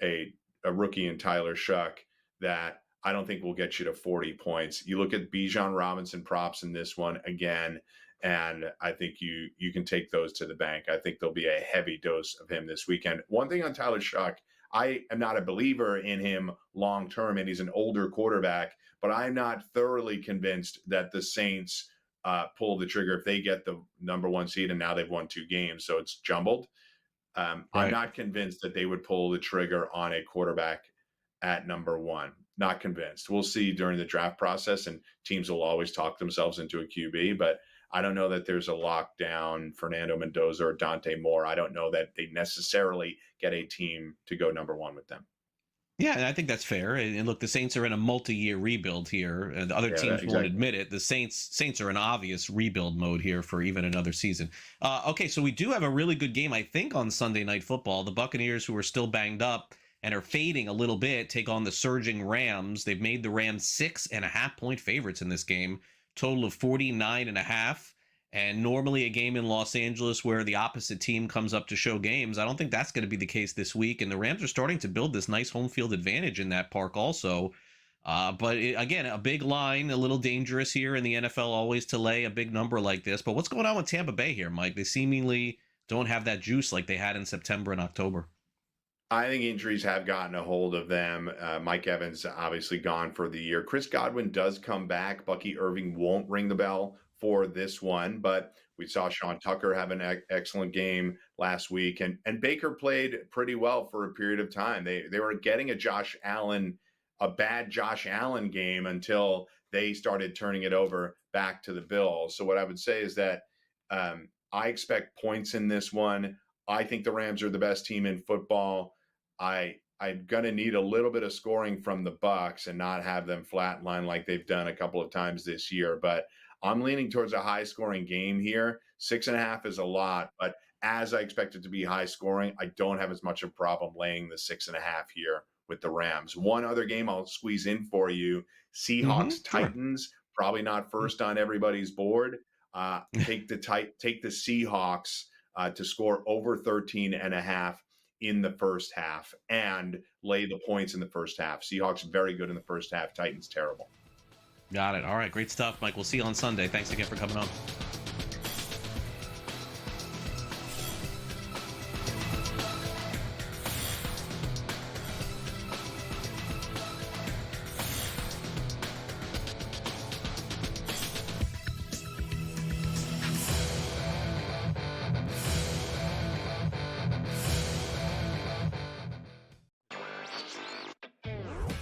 Speaker 1: a rookie in Tyler Shuck that I don't think will get you to 40 points. You look at Bijan Robinson props in this one again, And I think you can take those to the bank. I think there'll be a heavy dose of him this weekend. One thing on Tyler Shuck, I am not a believer in him long term, and he's an older quarterback, but I'm not thoroughly convinced that the Saints pull the trigger if they get the number 1 seed, and now they've won 2 games, so it's jumbled. I'm not convinced that they would pull the trigger on a quarterback at number 1. Not convinced. We'll see during the draft process, and teams will always talk themselves into a QB, but I don't know that there's a lockdown Fernando Mendoza or Dante Moore. I don't know that they necessarily get a team to go number 1 with them.
Speaker 8: Yeah, I think that's fair. And look, the Saints are in a multi-year rebuild here. And the other teams won't admit it. The Saints are in obvious rebuild mode here for even another season. Okay, so we do have a really good game, I think, on Sunday Night Football. The Buccaneers, who are still banged up and are fading a little bit, take on the surging Rams. They've made the Rams 6.5-point favorites in this game, total of 49.5. And normally a game in Los Angeles where the opposite team comes up to show games, I don't think that's going to be the case this week. And the Rams are starting to build this nice home field advantage in that park also. Again, a big line, a little dangerous here in the NFL always to lay a big number like this. But what's going on with Tampa Bay here, Mike? They seemingly don't have that juice like they had in September and October.
Speaker 1: I think injuries have gotten a hold of them. Mike Evans obviously gone for the year. Chris Godwin does come back. Bucky Irving won't ring the bell for this one, but we saw Sean Tucker have an excellent game last week, and Baker played pretty well for a period of time. They were getting a bad Josh Allen game until they started turning it over back to the Bills. So what I would say is that I expect points in this one. I think the Rams are the best team in football. I'm going to need a little bit of scoring from the Bucs and not have them flatline like they've done a couple of times this year, but I'm leaning towards a high-scoring game here. 6.5 is a lot, but as I expect it to be high-scoring, I don't have as much of a problem laying the 6.5 here with the Rams. One other game I'll squeeze in for you, Seahawks-Titans, probably not first on everybody's board. Take the Seahawks to score over 13.5 in the first half and lay the points in the first half. Seahawks very good in the first half, Titans terrible.
Speaker 8: Got it. All right. Great stuff, Mike. We'll see you on Sunday. Thanks again for coming on.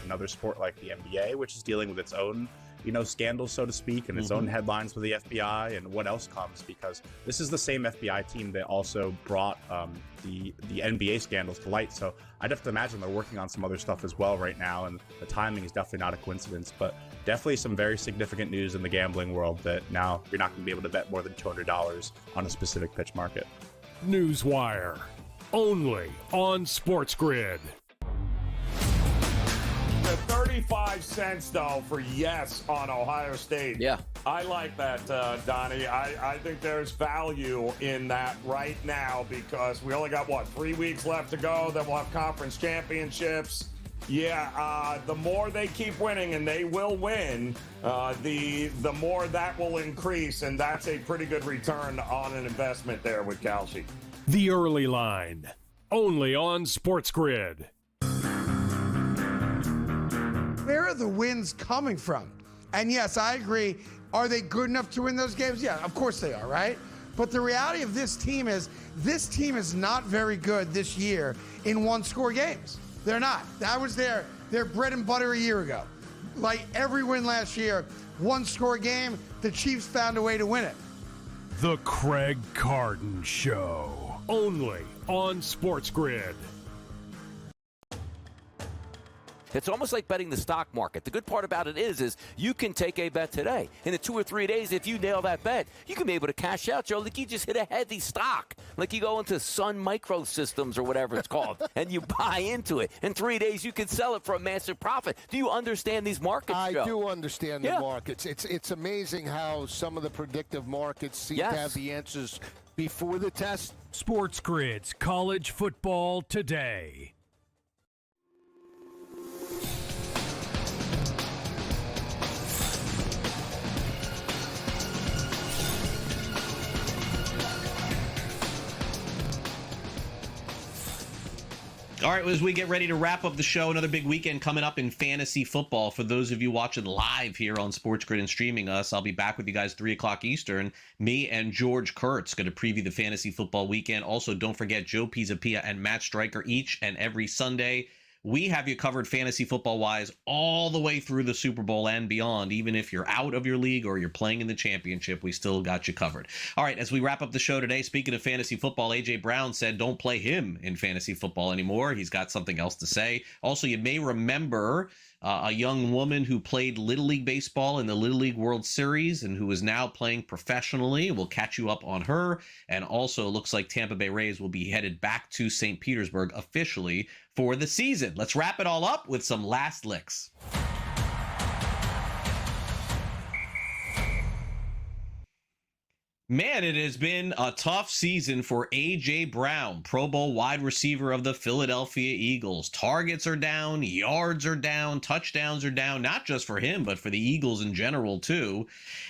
Speaker 10: Another sport like the NBA, which is dealing with its own, scandals, so to speak, and its own headlines with the FBI and what else comes, because this is the same FBI team that also brought the NBA scandals to light. So I'd have to imagine they're working on some other stuff as well right now, and the timing is definitely not a coincidence, but definitely some very significant news in the gambling world that now you're not going to be able to bet more than $200 on a specific pitch market.
Speaker 3: NewsWire, only on SportsGrid.
Speaker 11: The 35 cents, though, for yes on Ohio State.
Speaker 12: Yeah.
Speaker 11: I like that, Donnie. I think there's value in that right now because we only got, 3 weeks left to go. Then we'll have conference championships. Yeah, the more they keep winning, and they will win, the more that will increase, and that's a pretty good return on an investment there with Kalshi.
Speaker 3: The Early Line, only on SportsGrid.
Speaker 13: Where are the wins coming from? And yes, I agree. Are they good enough to win those games? Yeah, of course they are, right? But the reality of this team is not very good this year in one-score games. They're not. That was their bread and butter a year ago. Like every win last year, one-score game, the Chiefs found a way to win it.
Speaker 3: The Craig Carton Show, only on SportsGrid.
Speaker 12: It's almost like betting the stock market. The good part about it is you can take a bet today. In 2 or 3 days, if you nail that bet, you can be able to cash out, Joe. Like you just hit a heavy stock. Like you go into Sun Microsystems or whatever it's called, and you buy into it. In 3 days, you can sell it for a massive profit. Do you understand these markets, Joe?
Speaker 4: I do understand the markets. It's amazing how some of the predictive markets seem to have the answers before the test.
Speaker 3: SportsGrid's College Football Today.
Speaker 8: All right, as we get ready to wrap up the show, another big weekend coming up in fantasy football. For those of you watching live here on SportsGrid and streaming us, I'll be back with you guys 3 o'clock Eastern. Me and George Kurtz going to preview the fantasy football weekend. Also, don't forget Joe Pisapia and Matt Stryker each and every Sunday. We have you covered fantasy football-wise all the way through the Super Bowl and beyond. Even if you're out of your league or you're playing in the championship, we still got you covered. All right, as we wrap up the show today, speaking of fantasy football, A.J. Brown said don't play him in fantasy football anymore. He's got something else to say. Also, you may remember a young woman who played Little League Baseball in the Little League World Series and who is now playing professionally. We'll catch you up on her. And also, looks like Tampa Bay Rays will be headed back to St. Petersburg officially for the season. Let's wrap it all up with some last licks. Man, it has been a tough season for A.J. Brown, Pro Bowl wide receiver of the Philadelphia Eagles. Targets are down, yards are down, touchdowns are down, not just for him, but for the Eagles in general, too.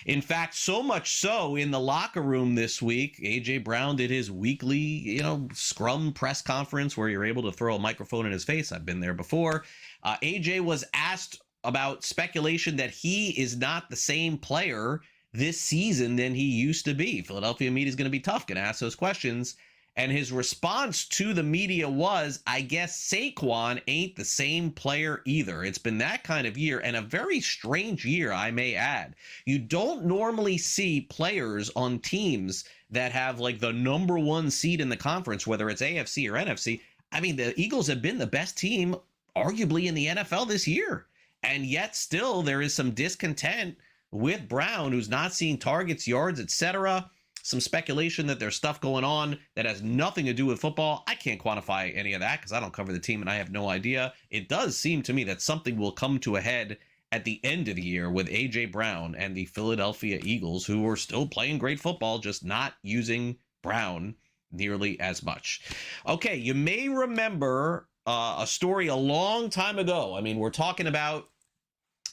Speaker 8: In fact, so much so in the locker room this week, A.J. Brown did his weekly, scrum press conference where you're able to throw a microphone in his face. I've been there before. A.J. was asked about speculation that he is not the same player this season than he used to be. Philadelphia media is going to be tough, going to ask those questions. And his response to the media was, I guess Saquon ain't the same player either. It's been that kind of year, and a very strange year, I may add. You don't normally see players on teams that have like the number one seed in the conference, whether it's AFC or NFC. I mean, the Eagles have been the best team, arguably, in the NFL this year. And yet still there is some discontent with Brown, who's not seeing targets, yards, etc. Some speculation that there's stuff going on that has nothing to do with football. I can't quantify any of that because I don't cover the team and I have no idea. It does seem to me that something will come to a head at the end of the year with A.J. Brown and the Philadelphia Eagles, who are still playing great football, just not using Brown nearly as much. Okay, you may remember a story a long time ago. I mean, we're talking about,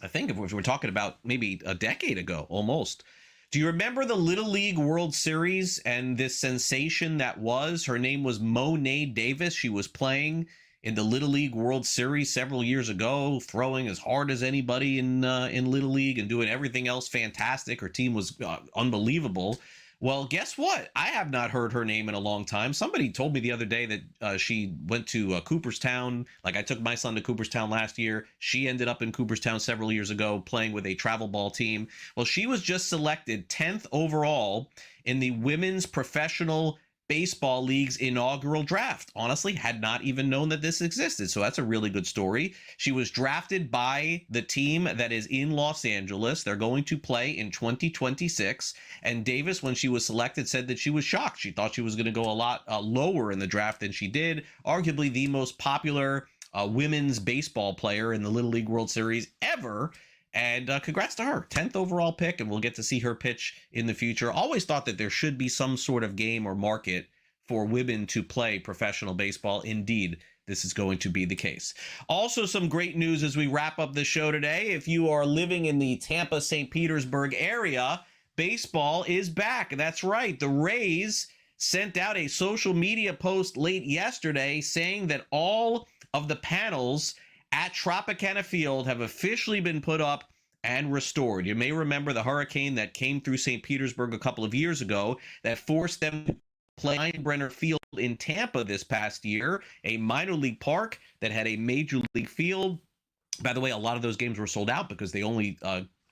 Speaker 8: I think if we're talking about maybe a decade ago, almost. Do you remember the Little League World Series and this sensation that was? Her name was Monet Davis. She was playing in the Little League World Series several years ago, throwing as hard as anybody in Little League and doing everything else fantastic. Her team was unbelievable. Well, guess what? I have not heard her name in a long time. Somebody told me the other day that she went to Cooperstown. Like, I took my son to Cooperstown last year. She ended up in Cooperstown several years ago playing with a travel ball team. Well, she was just selected 10th overall in the Women's Professional Baseball League's inaugural draft. Honestly, had not even known that this existed. So that's a really good story. She was drafted by the team that is in Los Angeles. They're going to play in 2026. And Davis, when she was selected, said that she was shocked. She thought she was going to go a lot lower in the draft than she did. Arguably the most popular women's baseball player in the Little League World Series ever. And congrats to her, 10th overall pick, and we'll get to see her pitch in the future. Always thought that there should be some sort of game or market for women to play professional baseball. Indeed, this is going to be the case. Also, some great news as we wrap up the show today. If you are living in the Tampa, St. Petersburg area, baseball is back. That's right. The Rays sent out a social media post late yesterday saying that all of the panels at Tropicana Field have officially been put up and restored. You may remember the hurricane that came through St. Petersburg a couple of years ago that forced them to play Steinbrenner Field in Tampa this past year, a minor league park that had a major league field. By the way, a lot of those games were sold out because they only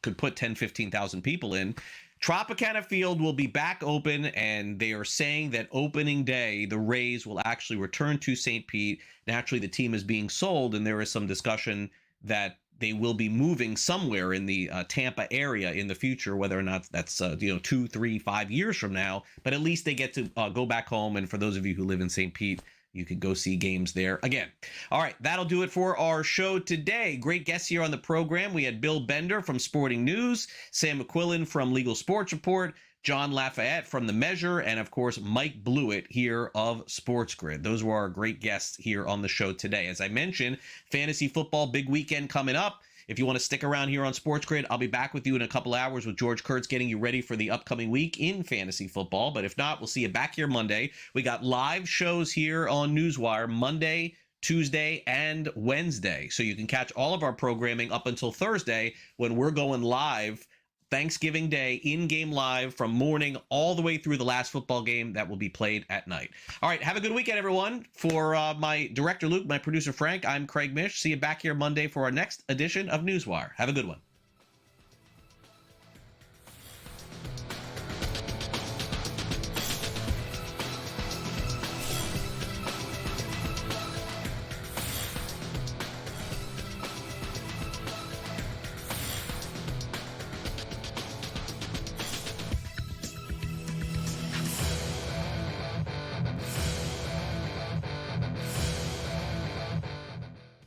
Speaker 8: could put 10, 15,000 people in. Tropicana Field will be back open, and they are saying that opening day, the Rays will actually return to St. Pete. Naturally, the team is being sold, and there is some discussion that they will be moving somewhere in the Tampa area in the future, whether or not that's 2, 3, 5 years from now. But at least they get to go back home, and for those of you who live in St. Pete, you can go see games there again. All right, that'll do it for our show today. Great guests here on the program. We had Bill Bender from Sporting News, Sam McQuillan from Legal Sports Report, John Lafayette from The Measure, and of course, Mike Blewett here of SportsGrid. Those were our great guests here on the show today. As I mentioned, fantasy football big weekend coming up. If you want to stick around here on SportsGrid, I'll be back with you in a couple hours with George Kurtz getting you ready for the upcoming week in fantasy football. But if not, we'll see you back here Monday. We got live shows here on NewsWire Monday, Tuesday, and Wednesday. So you can catch all of our programming up until Thursday when we're going live Thanksgiving Day, in-game live from morning all the way through the last football game that will be played at night. All right, have a good weekend, everyone. For my director, Luke, my producer, Frank, I'm Craig Mish. See you back here Monday for our next edition of NewsWire. Have a good one.